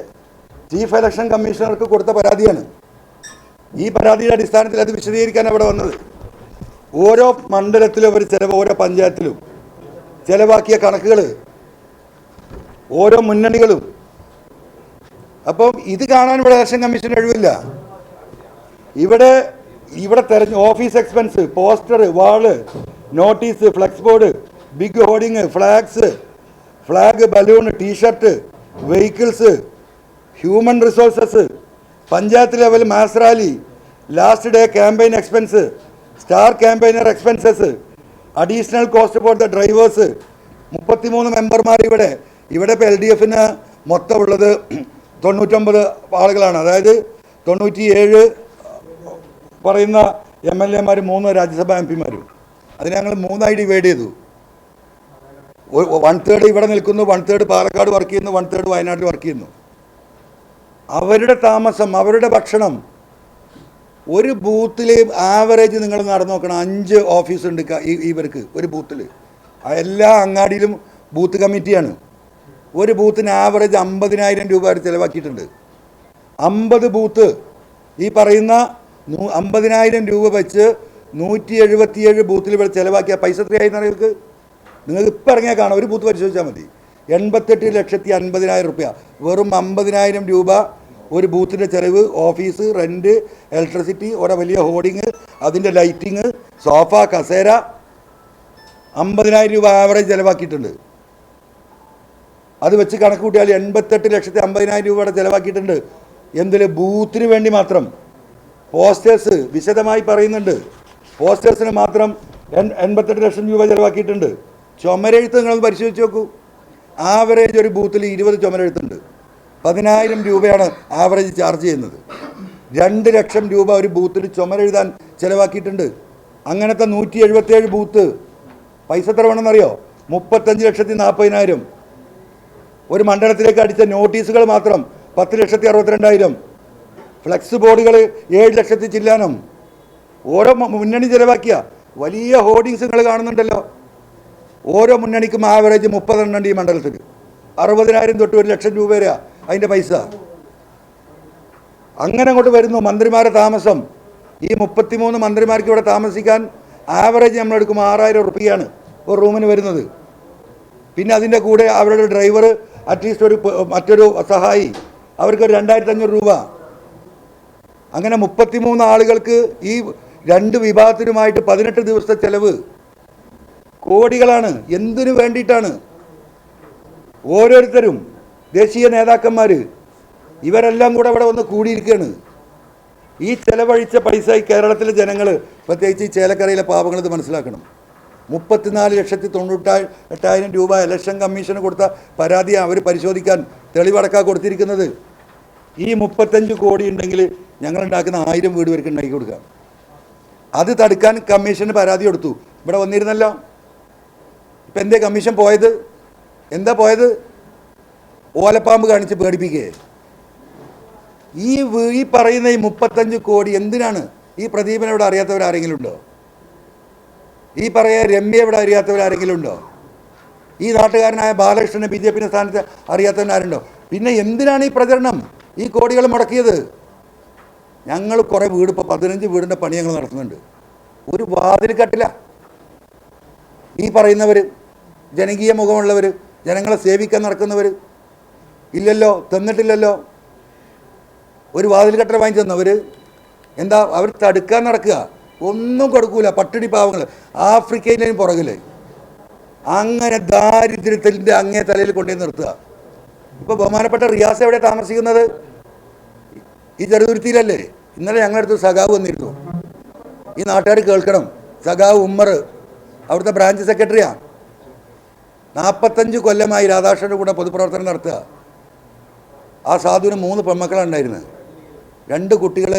ചീഫ് ഇലക്ഷൻ കമ്മീഷണർക്ക് കൊടുത്ത പരാതിയാണ്. ഈ പരാതിയുടെ അടിസ്ഥാനത്തിൽ അത് വിശദീകരിക്കാൻ അവിടെ വന്നത്. ഓരോ മണ്ഡലത്തിലും ഒരു ചിലവ്, ഓരോ പഞ്ചായത്തിലും ചിലവാക്കിയ കണക്കുകൾ ഓരോ മുന്നണികളും. അപ്പം ഇത് കാണാൻ ഇവിടെ ഇലക്ഷൻ കമ്മീഷൻ കഴിവില്ല. ഇവിടെ office expense, poster, wall, notice, flex board, big hoarding, flag, balloon, T shirt, vehicles, human resources, panchayat level mass rally, last day campaign expense, star campaigner expenses, additional cost for the drivers. 33 മെമ്പർമാർ ഇവിടെ ഇപ്പോൾ LDFന് മൊത്തം ഉള്ളത് 99 ആളുകളാണ്. അതായത് 97 പറയുന്ന MLA മാർ, 3 രാജ്യസഭാ MP മാരും. അതിനെ ഞങ്ങൾ 3ആയി ഡിവൈഡ് ചെയ്തു. 1/3 ഇവിടെ നിൽക്കുന്നു, 1/3 പാലക്കാട് വർക്ക് ചെയ്യുന്നു, 1/3 വയനാട്ടിൽ വർക്ക് ചെയ്യുന്നു. അവരുടെ താമസം, അവരുടെ ഭക്ഷണം, ഒരു ബൂത്തിൽ ആവറേജ് നിങ്ങൾ നടന്നു നോക്കണം. 5 ഓഫീസ് ഉണ്ട് ഇവർക്ക് ഒരു ബൂത്തിൽ. എല്ലാ അങ്ങാടിയിലും ബൂത്ത് കമ്മിറ്റിയാണ്. ഒരു ബൂത്തിന് ആവറേജ് 50,000 രൂപ അവർ ചിലവാക്കിയിട്ടുണ്ട്. 50 ബൂത്ത് ഈ പറയുന്ന 50,000 രൂപ വെച്ച് 177 ബൂത്തിൽ ഇവിടെ ചിലവാക്കിയ പൈസ എത്രയായിരുന്നു നിങ്ങൾക്ക്? നിങ്ങൾക്ക് ഇപ്പം ഇറങ്ങിയാൽ കാണാം. ഒരു ബൂത്ത് പരിശോധിച്ചാൽ മതി. 88,50,000 രൂപ. വെറും 50,000 രൂപ ഒരു ബൂത്തിൻ്റെ ചിലവ്. ഓഫീസ്, റെൻറ്റ്, ഇലക്ട്രിസിറ്റി, ഓരോ വലിയ ഹോർഡിങ്, അതിൻ്റെ ലൈറ്റിങ്, സോഫ, കസേര, 50,000 രൂപ ആവറേജ് ചിലവാക്കിയിട്ടുണ്ട്. അത് വെച്ച് കണക്ക് കൂട്ടിയാൽ 88,50,000 രൂപയുടെ ചിലവാക്കിയിട്ടുണ്ട്. എന്തിൽ? ബൂത്തിന് വേണ്ടി മാത്രം. പോസ്റ്റേഴ്സ് വിശദമായി പറയുന്നുണ്ട്. പോസ്റ്റേഴ്സിന് മാത്രം 88 ലക്ഷം രൂപ ചിലവാക്കിയിട്ടുണ്ട്. ചുമരെഴുത്ത് നിങ്ങളൊന്ന് പരിശോധിച്ച് നോക്കൂ. ആവറേജ് ഒരു ബൂത്തിൽ 20 ചുമരെഴുത്തുണ്ട്. 10,000 രൂപയാണ് ആവറേജ് ചാർജ് ചെയ്യുന്നത്. 2 ലക്ഷം രൂപ ഒരു ബൂത്തിൽ ചുമരെഴുതാൻ ചിലവാക്കിയിട്ടുണ്ട്. അങ്ങനത്തെ 177 ബൂത്ത്. പൈസ എത്ര വേണമെന്നറിയോ? 35,40,000. ഒരു മണ്ഡലത്തിലേക്ക് അടിച്ച നോട്ടീസുകൾ മാത്രം 10,62,000. ഫ്ലെക്സ് ബോർഡുകൾ 7 ലക്ഷത്തി ചില്ലാനം. ഓരോ മുന്നണി ചിലവാക്കിയ വലിയ ഹോർഡിങ്സ് നിങ്ങൾ കാണുന്നുണ്ടല്ലോ. ഓരോ മുന്നണിക്കും ആവറേജ് 30 എണ്ണം ഈ മണ്ഡലത്തിൽ. 60,000 തൊട്ട് 1 ലക്ഷം രൂപ വരെയാണ് അതിൻ്റെ പൈസ. അങ്ങനെ അങ്ങോട്ട് വരുന്നു. മന്ത്രിമാരെ താമസം, ഈ 33 മന്ത്രിമാർക്ക് ഇവിടെ താമസിക്കാൻ ആവറേജ് നമ്മളെടുക്കും 6,000 രൂപയാണ് ഒരു റൂമിന് വരുന്നത്. പിന്നെ അതിൻ്റെ കൂടെ അവരുടെ ഡ്രൈവർ, അറ്റ്ലീസ്റ്റ് മറ്റൊരു സഹായി, അവർക്ക് 2,500 രൂപ. അങ്ങനെ 33 ആളുകൾക്ക് ഈ 2 വിഭാഗത്തിനുമായിട്ട് 18 ദിവസത്തെ ചെലവ്. കോടികളാണ്. എന്തിനു വേണ്ടിയിട്ടാണ്? ഓരോരുത്തരും ദേശീയ നേതാക്കന്മാർ ഇവരെല്ലാം കൂടെ ഇവിടെ വന്ന് കൂടിയിരിക്കുകയാണ്. ഈ ചെലവഴിച്ച പൈസ ഈ കേരളത്തിലെ ജനങ്ങൾ, പ്രത്യേകിച്ച് ഈ ചേലക്കരയിലെ പാവങ്ങൾ ഇത് മനസ്സിലാക്കണം. 34,98,000 രൂപ ഇലക്ഷൻ കമ്മീഷന് കൊടുത്ത പരാതി അവർ പരിശോധിക്കാൻ തെളിവടക്കാണ് കൊടുത്തിരിക്കുന്നത്. ഈ 35 കോടി ഉണ്ടെങ്കിൽ ഞങ്ങളുണ്ടാക്കുന്ന 1000 വീട് വരെ ഉണ്ടാക്കി കൊടുക്കുക. അത് തടുക്കാൻ കമ്മീഷന് പരാതി കൊടുത്തു. ഇവിടെ വന്നിരുന്നല്ലോ. ഇപ്പം എന്തേ കമ്മീഷൻ പോയത്? എന്താ പോയത്? ഓലപ്പാമ്പ് കാണിച്ച് പേടിപ്പിക്കേ. ഈ പറയുന്ന ഈ 35 കോടി എന്തിനാണ്? ഈ പ്രദീപനെ ഇവിടെ അറിയാത്തവരാരെങ്കിലും ഉണ്ടോ? ഈ പറയുക രമ്യ ഇവിടെ അറിയാത്തവരാരെങ്കിലും ഉണ്ടോ? ഈ നാട്ടുകാരനായ ബാലകൃഷ്ണനെ BJP സ്ഥാനത്ത് അറിയാത്തവനാരുണ്ടോ? പിന്നെ എന്തിനാണ് ഈ പ്രചരണം? ഈ കോടികൾ മുടക്കിയത്? ഞങ്ങൾ കുറേ വീട്, ഇപ്പോൾ 15 വീടിൻ്റെ പണി ഞങ്ങൾ നടത്തുന്നുണ്ട്. ഒരു വാതിൽ കട്ടില്ല. ഈ പറയുന്നവർ, ജനകീയ മുഖമുള്ളവർ, ജനങ്ങളെ സേവിക്കാൻ നടക്കുന്നവർ ഇല്ലല്ലോ, തന്നിട്ടില്ലല്ലോ. ഒരു വാതിൽ കട്ടൽ വാങ്ങി തന്നവർ എന്താ? അവർ തടുക്കാൻ നടക്കുക. ഒന്നും കൊടുക്കൂല. പട്ടിണി പാവങ്ങൾ ആഫ്രിക്കയിലും പുറകിൽ. അങ്ങനെ ദാരിദ്ര്യത്തിൻ്റെ അങ്ങേ തലയിൽ കൊണ്ടുപോയി നിർത്തുക. ഇപ്പോൾ ബഹുമാനപ്പെട്ട റിയാസ് എവിടെ താമസിക്കുന്നത്? ഈ ചെറുതുരുത്തിയിലല്ലേ? ഇന്നലെ ഞങ്ങളടുത്ത് സഖാവ് വന്നിരുന്നു. ഈ നാട്ടുകാർ കേൾക്കണം. സഖാവ് ഉമ്മർ അവിടുത്തെ ബ്രാഞ്ച് സെക്രട്ടറിയാണ്. 45 കൊല്ലമായി രാധാകൃഷ്ണൻ്റെ കൂടെ പൊതുപ്രവർത്തനം നടത്തുക. ആ സാധുവിന് 3 പെൺമക്കളാണ് ഉണ്ടായിരുന്നത്. 2 കുട്ടികൾ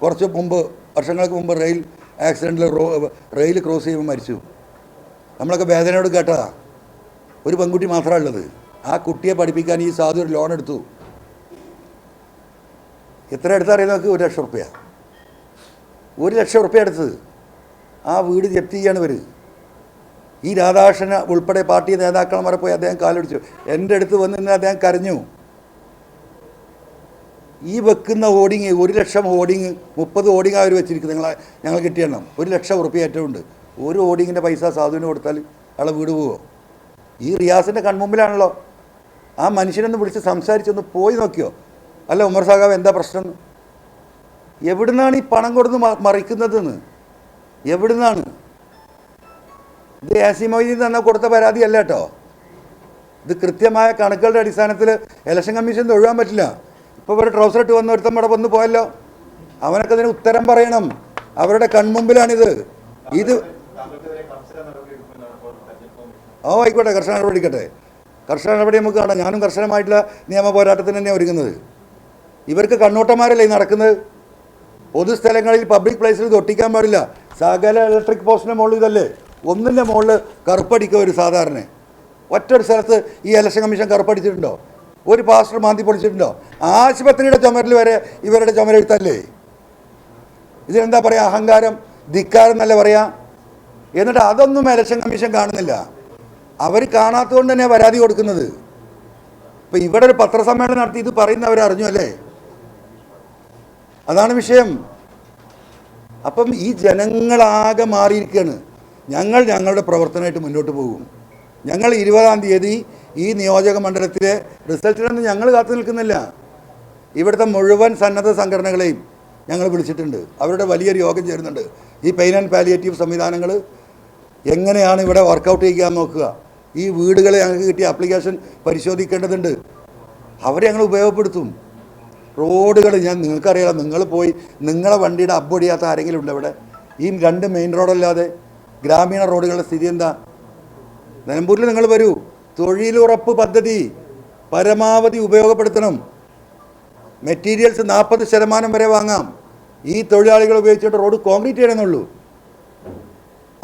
കുറച്ച് മുമ്പ്, വർഷങ്ങൾക്ക് മുമ്പ് റെയിൽ ആക്സിഡൻറ്റിൽ റെയിൽ ക്രോസ് ചെയ്യുമ്പോൾ മരിച്ചു. നമ്മളൊക്കെ വേദനയോട് കേട്ടതാണ്. ഒരു പെൺകുട്ടി മാത്രമേ ഉള്ളത്. ആ കുട്ടിയെ പഠിപ്പിക്കാൻ ഈ സാധു ഒരു ലോൺ എടുത്തു. എത്ര എടുത്തറിയാം നമുക്ക്? 1 ലക്ഷം റുപ്യ. 1 ലക്ഷം റുപ്യ എടുത്തത്. ആ വീട് ജപ്തി ചെയ്യാണ് ഇവർ. ഈ രാധാകൃഷ്ണൻ ഉൾപ്പെടെ പാർട്ടി നേതാക്കന്മാരെ പോയി അദ്ദേഹം കാലടിച്ചു. എൻ്റെ അടുത്ത് വന്ന് നിന്ന് അദ്ദേഹം കരഞ്ഞു. ഈ വെക്കുന്ന ഹോർഡിങ് 1 ലക്ഷം ഹോർഡിങ് 30 ഹോർഡിങ് അവർ വെച്ചിരിക്കുന്നത്. ഞങ്ങൾ കിട്ടിയെണ്ണം 1 ലക്ഷം റുപ്യ ഏറ്റവും ഉണ്ട്. ഒരു ഹോർഡിങ്ങിൻ്റെ പൈസ സാധുവിന് കൊടുത്താൽ അയാളെ വീട് പോവോ? ഈ റിയാസിൻ്റെ കൺമുമ്പിലാണല്ലോ. ആ മനുഷ്യനൊന്ന് വിളിച്ച് സംസാരിച്ചൊന്ന് പോയി നോക്കിയോ? അല്ല ഉമർ സാഖാവ് എന്താ പ്രശ്നം? എവിടുന്നാണ് ഈ പണം കൊടുത്ത് മറിക്കുന്നതെന്ന്? എവിടുന്നാണ്? ഇത് AC മൊയ്തീൻ തന്നെ കൊടുത്ത പരാതിയല്ല കേട്ടോ. ഇത് കൃത്യമായ കണക്കുകളുടെ അടിസ്ഥാനത്തിൽ ഇലക്ഷൻ കമ്മീഷൻ ഒഴിവാൻ പറ്റില്ല. ഇപ്പോൾ ഇവർ ട്രൗസർ ഇട്ട് വന്ന് ഒരുത്തം ഇവിടെ വന്ന് പോയല്ലോ. അവനൊക്കെ അതിന് ഉത്തരം പറയണം. അവരുടെ കൺമുമ്പിലാണിത്. ഇത് ആയിക്കോട്ടെ, കർശന നടപടി എടുക്കട്ടെ. കർശന നടപടി നമുക്ക് കാണാം. ഞാനും കർശനമായിട്ടുള്ള നിയമ പോരാട്ടത്തിന് തന്നെയാണ് ഒരുങ്ങുന്നത്. ഇവർക്ക് കണ്ണോട്ടന്മാരല്ലേ നടക്കുന്നത്? പൊതുസ്ഥലങ്ങളിൽ പബ്ലിക് പ്ലേസിൽ ഇത് ഒട്ടിക്കാൻ പാടില്ല. സകല ഇലക്ട്രിക് പോസ്റ്റിൻ്റെ മുകളിൽ ഇതല്ലേ, ഒന്നിൻ്റെ മുകളിൽ കറുപ്പടിക്കുക ഒരു സാധാരണ. ഒറ്റൊരു സ്ഥലത്ത് ഈ ഇലക്ഷൻ കമ്മീഷൻ കറുപ്പടിച്ചിട്ടുണ്ടോ? ഒരു പാസ്റ്റർ മാന്തി പൊളിച്ചിട്ടുണ്ടോ? ആശുപത്രിയുടെ ചുമരിൽ വരെ ഇവരുടെ ചുമരെഴുത്തല്ലേ. ഇതിനെന്താ പറയുക? അഹങ്കാരം, ധിക്കാരം എന്നല്ല പറയാം. എന്നിട്ട് അതൊന്നും ഇലക്ഷൻ കമ്മീഷൻ കാണുന്നില്ല. അവർ കാണാത്തതുകൊണ്ട് തന്നെ പരാതി കൊടുക്കുന്നത്. ഇപ്പം ഇവിടെ ഒരു പത്രസമ്മേളനം നടത്തി ഇത് പറയുന്നവർ അറിഞ്ഞു അല്ലേ? അതാണ് വിഷയം. അപ്പം ഈ ജനങ്ങളാകെ മാറിയിരിക്കുകയാണ്. ഞങ്ങളുടെ പ്രവർത്തനമായിട്ട് മുന്നോട്ട് പോകും. ഞങ്ങൾ 20-ാം തീയതി ഈ നിയോജക മണ്ഡലത്തിലെ റിസൾട്ടിനൊന്നും ഞങ്ങൾ കാത്തു നിൽക്കുന്നില്ല. ഇവിടുത്തെ മുഴുവൻ സന്നദ്ധ സംഘടനകളെയും ഞങ്ങൾ വിളിച്ചിട്ടുണ്ട്. അവരുടെ വലിയൊരു യോഗം ചേരുന്നുണ്ട്. ഈ പെയിൻ ആൻഡ് പാലിയേറ്റീവ് സംവിധാനങ്ങൾ എങ്ങനെയാണ് ഇവിടെ വർക്കൗട്ട് ചെയ്യാൻ നോക്കുക. ഈ വീടുകൾ ഞങ്ങൾക്ക് കിട്ടിയ ആപ്ലിക്കേഷൻ പരിശോധിക്കേണ്ടതുണ്ട്. അവരെ ഞങ്ങൾ ഉപയോഗപ്പെടുത്തും. റോഡുകൾ നിങ്ങൾക്കറിയാം. നിങ്ങൾ പോയി നിങ്ങളെ വണ്ടിയുടെ അബ്ബൊടിയാത്ത ആരെങ്കിലും ഉണ്ട് ഇവിടെ? ഈ 2 മെയിൻ റോഡല്ലാതെ ഗ്രാമീണ റോഡുകളുടെ സ്ഥിതി എന്താ? നിലമ്പൂരിൽ നിങ്ങൾ വരൂ. തൊഴിലുറപ്പ് പദ്ധതി പരമാവധി ഉപയോഗപ്പെടുത്തണം. മെറ്റീരിയൽസ് 40% വരെ വാങ്ങാം. ഈ തൊഴിലാളികൾ ഉപയോഗിച്ചിട്ട് റോഡ് കോൺക്രീറ്റ് ചെയ്യണമെന്നുള്ളൂ.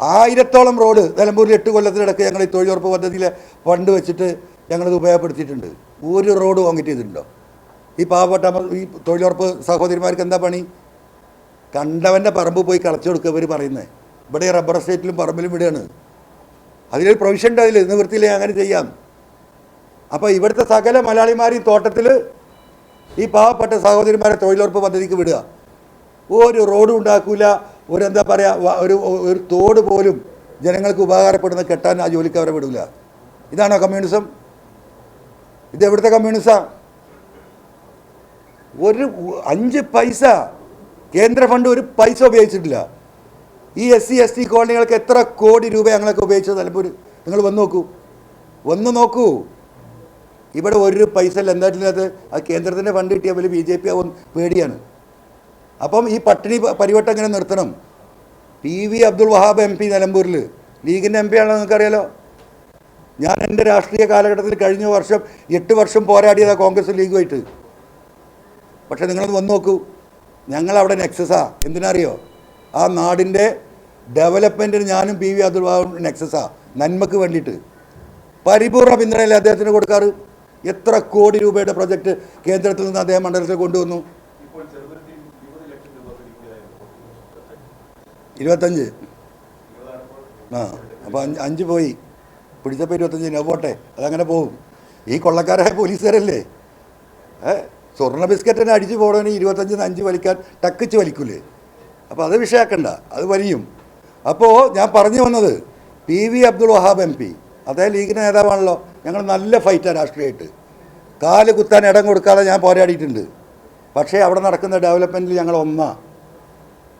1000-ഓളം റോഡ് നിലമ്പൂരിൽ 8 കൊല്ലത്തിനിടയ്ക്ക് ഞങ്ങൾ ഈ തൊഴിലുറപ്പ് പദ്ധതിയിലെ ഫണ്ട് വെച്ചിട്ട് ഞങ്ങളിത് ഉപയോഗപ്പെടുത്തിയിട്ടുണ്ട്. ഒരു റോഡ് കോൺക്രീറ്റ് ചെയ്തിട്ടുണ്ടോ? ഈ പാവപ്പെട്ട ഈ തൊഴിലുറപ്പ് സഹോദരിമാർക്ക് എന്താ പണി? കണ്ടവൻ്റെ പറമ്പ് പോയി കളച്ചു കൊടുക്കുക ഇവർ പറയുന്നത്. ഇവിടെ റബ്ബർ എസ്റ്റേറ്റിലും പറമ്പിലും വിടുകയാണ്. അതിലൊരു പ്രൊവിഷൻ ഉണ്ട്. അതിൽ നിവൃത്തിയില്ലേ അങ്ങനെ ചെയ്യാം. അപ്പോൾ ഇവിടുത്തെ സകല മലയാളിമാരെയും തോട്ടത്തിൽ ഈ പാവപ്പെട്ട സഹോദരിമാരെ തൊഴിലുറപ്പ് പദ്ധതിക്ക് വിടുക. ഒരു റോഡും ഉണ്ടാക്കില്ല. എന്താ പറയുക, ഒരു തോട് പോലും ജനങ്ങൾക്ക് ഉപകാരപ്പെടുന്ന കെട്ടാൻ ആ ജോലിക്ക് അവരെ വിടില്ല. ഇതാണോ കമ്മ്യൂണിസം? ഇത് എവിടുത്തെ കമ്മ്യൂണിസമാണ്? ഒരു 5 പൈസ കേന്ദ്ര ഫണ്ട് ഒരു പൈസ ഉപയോഗിച്ചിട്ടില്ല. ഈ SC ST കോളനികൾക്ക് എത്ര കോടി രൂപ ഞങ്ങളൊക്കെ ഉപയോഗിച്ചത് നിലമ്പൂർ? നിങ്ങൾ വന്ന് നോക്കൂ. ഇവിടെ ഒരു പൈസ അല്ല. എന്തായിട്ടില്ലാത്ത ആ കേന്ദ്രത്തിൻ്റെ ഫണ്ട് കിട്ടിയ പോലെ BJP ആവും പേടിയാണ്. അപ്പം ഈ പട്ടിണി പരിവട്ടം എങ്ങനെ നിർത്തണം? PV അബ്ദുൾ വഹാബ് MP നിലമ്പൂരിൽ ലീഗിൻ്റെ MP ആണെന്ന് നിങ്ങൾക്കറിയാലോ. ഞാൻ എൻ്റെ രാഷ്ട്രീയ കാലഘട്ടത്തിൽ കഴിഞ്ഞ വർഷം 8 വർഷം പോരാടിയതാണ് കോൺഗ്രസ് ലീഗുമായിട്ട്. പക്ഷേ നിങ്ങളത് വന്ന് നോക്കൂ. ഞങ്ങളവിടെ നെക്സസാ. എന്തിനറിയോ? ആ നാടിൻ്റെ ഡെവലപ്മെൻറ്റിന് ഞാനും PV അബ്ദുൾ വഹാബ് നെക്സസാ. നന്മക്ക് വേണ്ടിയിട്ട് പരിപൂർണ്ണ പിന്തുണയല്ലേ അദ്ദേഹത്തിന് കൊടുക്കാറ്. എത്ര കോടി രൂപയുടെ പ്രൊജക്റ്റ് കേന്ദ്രത്തിൽ നിന്ന് അദ്ദേഹം മണ്ഡലത്തിൽ കൊണ്ടുവന്നു? 25. അപ്പോൾ 5 പോയി. പിടിച്ചപ്പോൾ 25 പോട്ടെ, അതങ്ങനെ പോകും. ഈ കൊള്ളക്കാരായ പോലീസുകാരല്ലേ സ്വർണ്ണ ബിസ്ക്കറ്റിനെ അടിച്ച് പോകണമെങ്കിൽ 25-ന് 5 വലിക്കാൻ ടക്കിച്ച് വലിക്കൂലേ? അപ്പോൾ അത് വിഷയാക്കണ്ട, അത് വലിയും. അപ്പോൾ ഞാൻ പറഞ്ഞു വന്നത് PV അബ്ദുൾ വഹാബ് MP അതേ ലീഗിൻ്റെ നേതാവാണല്ലോ. ഞങ്ങൾ നല്ല ഫൈറ്റാണ് രാഷ്ട്രീയമായിട്ട്. കാല് കുത്താൻ ഇടം കൊടുക്കാതെ ഞാൻ പോരാടിയിട്ടുണ്ട്. പക്ഷേ അവിടെ നടക്കുന്ന ഡെവലപ്മെൻറ്റിൽ ഞങ്ങൾ ഒന്നാണ്.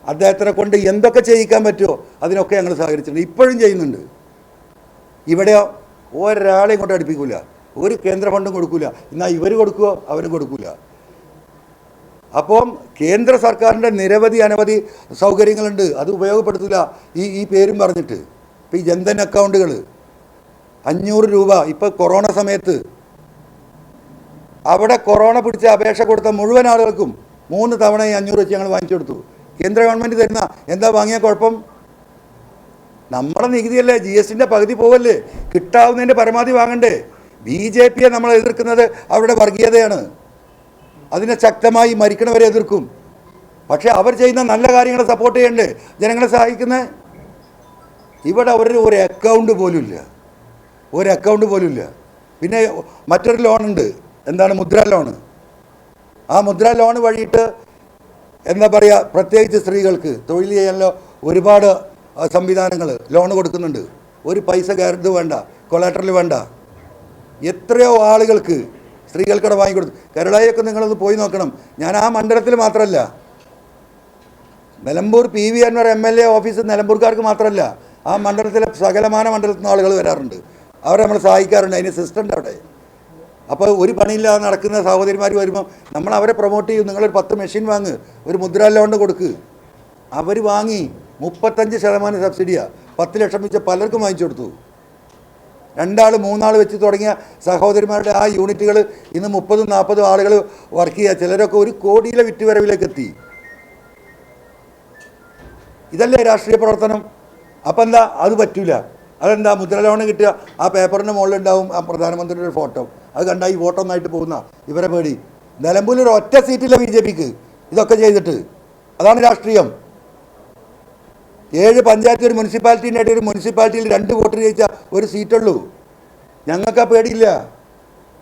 അദ്ദേഹത്തിനെ കൊണ്ട് എന്തൊക്കെ ചെയ്യിക്കാൻ പറ്റുമോ അതിനൊക്കെ ഞങ്ങൾ സഹകരിച്ചിട്ടുണ്ട്. ഇപ്പോഴും ചെയ്യുന്നുണ്ട്. ഇവിടെയോ ഒരാളെയും കൊണ്ട് അടുപ്പിക്കില്ല. ഒരു കേന്ദ്ര ഫണ്ടും കൊടുക്കില്ല. എന്നാൽ ഇവർ കൊടുക്കുമോ? അവരും കൊടുക്കില്ല. അപ്പം കേന്ദ്ര സർക്കാരിൻ്റെ നിരവധി അനവധി സൗകര്യങ്ങളുണ്ട്, അത് ഉപയോഗപ്പെടുത്തില്ല ഈ പേരും പറഞ്ഞിട്ട്. ഇപ്പോൾ ഈ ജൻധൻ അക്കൗണ്ടുകൾ 500 രൂപ ഇപ്പോൾ കൊറോണ സമയത്ത് അവിടെ കൊറോണ പിടിച്ച അപേക്ഷ കൊടുത്ത മുഴുവൻ ആളുകൾക്കും 3 തവണ ഈ 500 വെച്ച് ഞങ്ങൾ വാങ്ങിച്ചു കൊടുത്തു. കേന്ദ്ര ഗവൺമെൻറ് തരുന്ന എന്താ വാങ്ങിയ കുഴപ്പം? നമ്മുടെ നികുതിയല്ലേ, GSTൻ്റെ പകുതി പോവല്ലേ, കിട്ടാവുന്നതിൻ്റെ പരമാവധി വാങ്ങണ്ടേ? BJP നമ്മൾ എതിർക്കുന്നത് അവരുടെ വർഗീയതയാണ്, അതിനെ ശക്തമായി മരിക്കണവരെ എതിർക്കും. പക്ഷേ അവർ ചെയ്യുന്ന നല്ല കാര്യങ്ങളെ സപ്പോർട്ട് ചെയ്യണ്ടേ, ജനങ്ങളെ സഹായിക്കുന്നത്? ഇവിടെ അവരുടെ ഒരു അക്കൗണ്ട് പോലും ഇല്ല. പിന്നെ മറ്റൊരു ലോണുണ്ട്, എന്താണ് മുദ്രാ ലോണ്. ആ മുദ്രാ ലോണ് വഴിയിട്ട് എന്താ പറയുക, പ്രത്യേകിച്ച് സ്ത്രീകൾക്ക് തൊഴിൽ ചെയ്യാനുള്ള ഒരുപാട് സംവിധാനങ്ങൾ ലോൺ കൊടുക്കുന്നുണ്ട്. ഒരു പൈസ ഗ്യാരണ്ടി വേണ്ട, കൊളാറ്ററൽ വേണ്ട. എത്രയോ ആളുകൾക്ക് സ്ത്രീകൾക്കടെ വാങ്ങിക്കൊടുത്തു. കേരളയൊക്കെ നിങ്ങളൊന്ന് പോയി നോക്കണം. ഞാൻ ആ മണ്ഡലത്തിൽ മാത്രമല്ല, Nilambur PV Anvar MLA office നിലമ്പൂർക്കാർക്ക് മാത്രമല്ല, ആ മണ്ഡലത്തിലെ സകലമാന മണ്ഡലത്തിൽ നിന്ന് ആളുകൾ വരാറുണ്ട്. അവരെ നമ്മൾ സഹായിക്കാറുണ്ട്, അതിന് സിസ്റ്റമുണ്ട് അവിടെ. അപ്പോൾ ഒരു പണിയില്ലാതെ നടക്കുന്ന സഹോദരിമാർ വരുമ്പോൾ നമ്മൾ അവരെ പ്രൊമോട്ട് ചെയ്യും. നിങ്ങളൊരു 10 മെഷീൻ വാങ്ങ്, ഒരു മുദ്രാ ലോൺ കൊടുക്ക്. അവർ വാങ്ങി 35% സബ്സിഡിയാണ്. 10 ലക്ഷം വെച്ച് പലർക്കും വാങ്ങിച്ചു കൊടുത്തു. 2 ആൾ 3 ആൾ വെച്ച് തുടങ്ങിയ സഹോദരിമാരുടെ ആ യൂണിറ്റുകൾ ഇന്ന് 30-40 ആളുകൾ വർക്ക് ചെയ്യുക. ചിലരൊക്കെ 1 കോടിയിലെ വിറ്റുവരവിലേക്ക് എത്തി. ഇതല്ലേ രാഷ്ട്രീയ പ്രവർത്തനം? അപ്പം എന്താ അത് പറ്റൂല? അതെന്താ? മുദ്ര ലോണ് കിട്ടുക, ആ പേപ്പറിൻ്റെ മുകളിലുണ്ടാവും ആ പ്രധാനമന്ത്രിയുടെ ഒരു ഫോട്ടോ. അത് കണ്ടാൽ ഈ വോട്ട് ഒന്നായിട്ട് പോകുന്ന ഇവരെ പേടി. നിലമ്പൂരിൽ ഒരു ഒറ്റ സീറ്റില്ല BJPക്ക് ഇതൊക്കെ ചെയ്തിട്ട്. അതാണ് രാഷ്ട്രീയം. 7 പഞ്ചായത്ത് ഒരു മുനിസിപ്പാലിറ്റീൻ്റെ ആയിട്ട് ഒരു മുനിസിപ്പാലിറ്റിയിൽ 2 വോട്ട് ജയിച്ച ഒരു സീറ്റുള്ളൂ. ഞങ്ങൾക്ക് ആ പേടിയില്ല.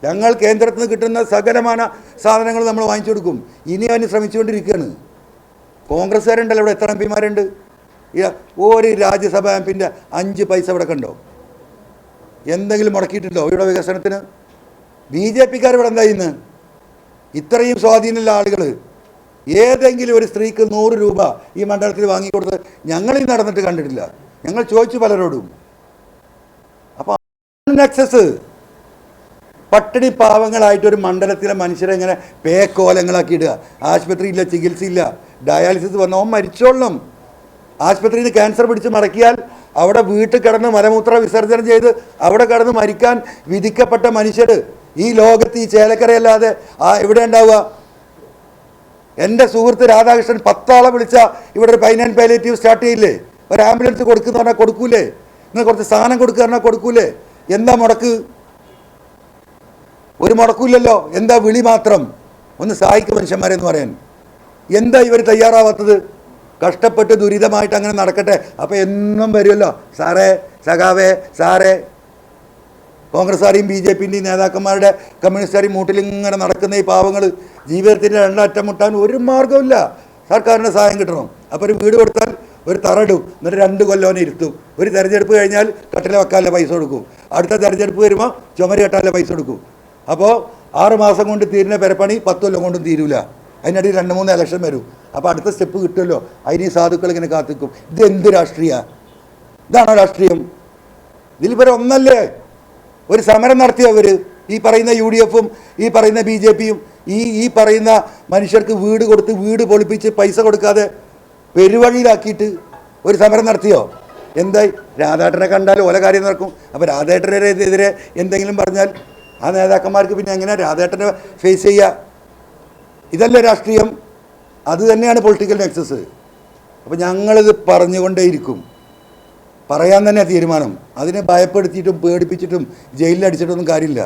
ഞങ്ങൾ കേന്ദ്രത്തിൽ നിന്ന് കിട്ടുന്ന സകലമാന സാധനങ്ങൾ നമ്മൾ വാങ്ങിച്ചു കൊടുക്കും. ഇനി അതിന് ശ്രമിച്ചുകൊണ്ടിരിക്കുകയാണ്. കോൺഗ്രസ്സുകാരുണ്ടല്ലോ ഇവിടെ, എത്ര MP മാരുണ്ട്? ഒരു രാജ്യസഭാ MP-ൻ്റെ 5 പൈസ ഇവിടെ കണ്ടോ? എന്തെങ്കിലും മുടക്കിയിട്ടുണ്ടോ ഇവിടെ വികസനത്തിന്? BJPക്കാർ ഇവിടെ എന്താ ഇന്ന്? ഇത്രയും സ്വാധീനമുള്ള ആളുകൾ ഏതെങ്കിലും ഒരു സ്ത്രീക്ക് 100 രൂപ ഈ മണ്ഡലത്തിൽ വാങ്ങിക്കൊടുത്ത് ഞങ്ങളിൽ നടന്നിട്ട് കണ്ടിട്ടില്ല. ഞങ്ങൾ ചോദിച്ചു പലരോടും. അപ്പോൾ നെക്സസ് പട്ടിണി പാവങ്ങളായിട്ടൊരു മണ്ഡലത്തിലെ മനുഷ്യരെങ്ങനെ പേക്കോലങ്ങളാക്കി ഇടുക. ആശുപത്രിയില്ല, ചികിത്സയില്ല, ഡയാലിസിസ് വന്നോ മരിച്ചോളണം. ആശുപത്രിയിൽ നിന്ന് ക്യാൻസർ പിടിച്ച് മടക്കിയാൽ അവിടെ വീട്ടിൽ കിടന്ന് മലമൂത്ര വിസർജനം ചെയ്ത് അവിടെ കിടന്ന് മരിക്കാൻ വിധിക്കപ്പെട്ട മനുഷ്യർ ഈ ലോകത്ത് ഈ ചേലക്കരയല്ലാതെ എവിടെ ഉണ്ടാവുക? എൻ്റെ സുഹൃത്ത് രാധാകൃഷ്ണൻ 10 ആളെ വിളിച്ച ഇവിടെ ഒരു പൈനാൻ പാലിയേറ്റീവ് സ്റ്റാർട്ട് ചെയ്യില്ലേ? ഒരു ആംബുലൻസ് കൊടുക്കുന്ന പറഞ്ഞാൽ കൊടുക്കൂലേ? നിങ്ങൾ കുറച്ച് സാധനം കൊടുക്കുക പറഞ്ഞാൽ കൊടുക്കൂലേ? എന്താ മുടക്ക്? ഒരു മുടക്കില്ലല്ലോ. എന്താ വിളി മാത്രം? ഒന്ന് സഹായിക്കും മനുഷ്യന്മാരെന്ന് പറയാൻ. എന്താ ഇവർ തയ്യാറാവാത്തത്? കഷ്ടപ്പെട്ട് ദുരിതമായിട്ട് അങ്ങനെ നടക്കട്ടെ. അപ്പോൾ എന്നും വരുമല്ലോ, സാറേ സഖാവേ സാറേ. കോൺഗ്രസ്സുകാരെയും BJPൻ്റെയും നേതാക്കന്മാരുടെ കമ്മ്യൂണിസ്റ്റുകാരെയും മൂട്ടിലിങ്ങനെ നടക്കുന്ന ഈ പാവങ്ങൾ ജീവിതത്തിൻ്റെ 2 അറ്റം മുട്ടാൻ ഒരു മാർഗ്ഗമില്ല. സർക്കാരിൻ്റെ സഹായം കിട്ടണം. അപ്പോൾ ഒരു വീട് കൊടുത്താൽ ഒരു തറയിടും, എന്നിട്ട് 2 കൊല്ലം ഇരുത്തും. ഒരു തെരഞ്ഞെടുപ്പ് കഴിഞ്ഞാൽ കട്ടില വെക്കാനുള്ള പൈസ കൊടുക്കും. അടുത്ത തെരഞ്ഞെടുപ്പ് വരുമ്പോൾ ചുമര് കെട്ടാനുള്ള പൈസ കൊടുക്കും. അപ്പോൾ 6 മാസം കൊണ്ട് തീരുന്ന പെരപ്പണി 10 കൊല്ലം കൊണ്ടും തീരൂല. അതിനിടയിൽ 2-3 ഇലക്ഷൻ വരും. അപ്പോൾ അടുത്ത സ്റ്റെപ്പ് കിട്ടുമല്ലോ, അതിന് സാധുക്കൾ ഇങ്ങനെ കാത്തിക്കും. ഇത് എന്ത് രാഷ്ട്രീയമാണ്? ഇതാണോ രാഷ്ട്രീയം? ഇതിലിവരെ ഒന്നല്ലേ ഒരു സമരം നടത്തിയവർ, ഈ പറയുന്ന UDF-ഉം ഈ പറയുന്ന BJP-യും ഈ പറയുന്ന മനുഷ്യർക്ക് വീട് കൊടുത്ത് വീട് പൊളിപ്പിച്ച് പൈസ കൊടുക്കാതെ പെരുവഴിയിലാക്കിയിട്ട് ഒരു സമരം നടത്തിയോ? എന്തായി? രാധാട്ടനെ കണ്ടാൽ ഓല കാര്യം നടക്കും. അപ്പോൾ രാധാട്ടനെതിരെ എന്തെങ്കിലും പറഞ്ഞാൽ ആ നേതാക്കന്മാർക്ക് പിന്നെ എങ്ങനെയാണ് രാധാട്ടനെ ഫേസ് ചെയ്യുക? ഇതല്ലേ രാഷ്ട്രീയം? അത് തന്നെയാണ് പൊളിറ്റിക്കൽ നെക്സസ്. അപ്പോൾ ഞങ്ങളിത് പറഞ്ഞുകൊണ്ടേയിരിക്കും. പറയാൻ തന്നെ തീരുമാനം. അതിനെ ഭയപ്പെടുത്തിയിട്ടും പേടിപ്പിച്ചിട്ടും ജയിലിലടിച്ചിട്ടൊന്നും കാര്യമില്ല.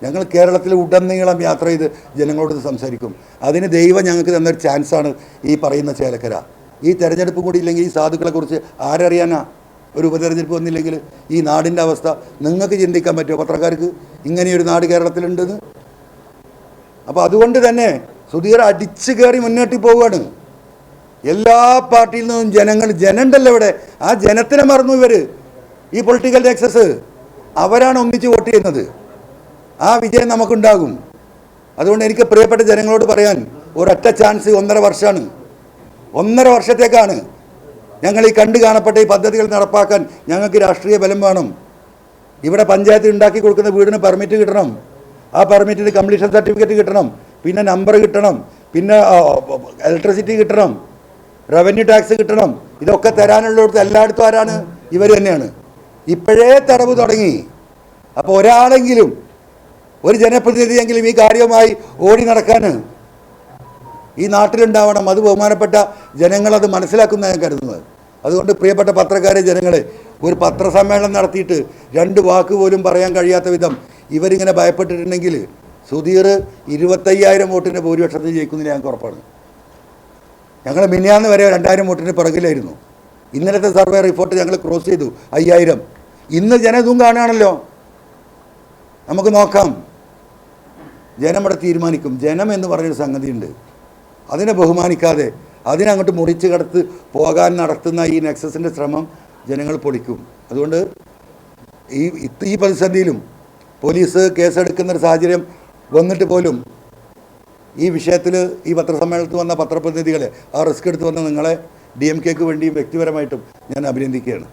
ഞങ്ങൾ കേരളത്തിൽ ഉടനീളം യാത്ര ചെയ്ത് ജനങ്ങളോട് സംസാരിക്കും. അതിന് ദൈവം ഞങ്ങൾക്ക് തന്നൊരു ചാൻസാണ് ഈ പറയുന്ന ചേലക്കര. ഈ തെരഞ്ഞെടുപ്പ് കൂടി ഇല്ലെങ്കിൽ ഈ സാധുക്കളെക്കുറിച്ച് ആരറിയാനാ? ഒരു ഉപതെരഞ്ഞെടുപ്പ് വന്നില്ലെങ്കിൽ ഈ നാടിൻ്റെ അവസ്ഥ നിങ്ങൾക്ക് ചിന്തിക്കാൻ പറ്റുമോ പത്രക്കാർക്ക്? ഇങ്ങനെയൊരു നാട് കേരളത്തിലുണ്ടെന്ന്. അപ്പോൾ അതുകൊണ്ട് തന്നെ സുധീർ അടിച്ചു കയറി മുന്നോട്ട് പോവുകയാണ്. എല്ലാ പാർട്ടിയിൽ നിന്നും ജനമുണ്ടല്ലോ ഇവിടെ. ആ ജനത്തിനെ മറന്നു ഇവർ. ഈ പൊളിറ്റിക്കൽ നെക്സസ് അവരാണ് ഒന്നിച്ച് വോട്ട് ചെയ്യുന്നത്. ആ വിജയം നമുക്കുണ്ടാകും. അതുകൊണ്ട് എനിക്ക് പ്രിയപ്പെട്ട ജനങ്ങളോട് പറയാൻ ഒരൊറ്റ ചാൻസ് 1.5 വർഷമാണ്. 1.5 വർഷത്തേക്കാണ് ഞങ്ങൾ ഈ കാണപ്പെട്ട ഈ പദ്ധതികൾ നടപ്പാക്കാൻ ഞങ്ങൾക്ക് രാഷ്ട്രീയ ബലം വേണം. ഇവിടെ പഞ്ചായത്ത് ഉണ്ടാക്കി കൊടുക്കുന്ന വീടിന് പെർമിറ്റ് കിട്ടണം. ആ പെർമിറ്റിന് കംപ്ലീഷൻ സർട്ടിഫിക്കറ്റ് കിട്ടണം. പിന്നെ നമ്പർ കിട്ടണം. പിന്നെ ഇലക്ട്രിസിറ്റി കിട്ടണം, റവന്യൂ ടാക്സ് കിട്ടണം. ഇതൊക്കെ തരാനുള്ളിടത്ത് എല്ലായിടത്തും ആരാണ്? ഇവർ തന്നെയാണ്. ഇപ്പോഴേ തടവ് തുടങ്ങി. അപ്പോൾ ഒരാളെങ്കിലും, ഒരു ജനപ്രതിനിധിയെങ്കിലും ഈ കാര്യവുമായി ഓടി നടക്കാൻ ഈ നാട്ടിലുണ്ടാവണം. അത് ബഹുമാനപ്പെട്ട ജനങ്ങളത് മനസ്സിലാക്കുന്ന ഞാൻ കരുതുന്നത്. അതുകൊണ്ട് പ്രിയപ്പെട്ട പത്രക്കാരെ, ജനങ്ങളെ, ഒരു പത്രസമ്മേളനം നടത്തിയിട്ട് 2 വാക്ക് പോലും പറയാൻ കഴിയാത്ത വിധം ഇവരിങ്ങനെ ഭയപ്പെട്ടിട്ടുണ്ടെങ്കിൽ സുധീർ 25,000 വോട്ടിൻ്റെ ഭൂരിപക്ഷത്തിൽ ജയിക്കുന്നതിന് ഞങ്ങൾക്ക് ഉറപ്പാണ്. ഞങ്ങൾ മിനിയാന്ന് വരെ 2,000 വോട്ടിന് പിറകിലായിരുന്നു. ഇന്നലത്തെ സർവേ റിപ്പോർട്ട് ഞങ്ങൾ ക്രോസ് ചെയ്തു 5,000. ഇന്ന് ജനതും കാണുകയാണല്ലോ. നമുക്ക് നോക്കാം. ജനം ഇവിടെ തീരുമാനിക്കും. ജനം എന്ന് പറഞ്ഞൊരു സംഗതിയുണ്ട്. അതിനെ ബഹുമാനിക്കാതെ അതിനങ്ങോട്ട് മുറിച്ച് കടത്ത് പോകാൻ നടത്തുന്ന ഈ നെക്സസിൻ്റെ ശ്രമം ജനങ്ങൾ പൊളിക്കും. അതുകൊണ്ട് ഈ പ്രതിസന്ധിയിലും പോലീസ് കേസെടുക്കുന്നൊരു സാഹചര്യം വന്നിട്ട് പോലും ഈ വിഷയത്തിൽ ഈ പത്രസമ്മേളനത്തിൽ വന്ന പത്രപ്രതിനിധികളെ, ആ റിസ്ക് എടുത്ത് വന്ന നിങ്ങളെ DMK-ക്ക് വേണ്ടിയും വ്യക്തിപരമായിട്ടും ഞാൻ അഭിനന്ദിക്കുകയാണ്.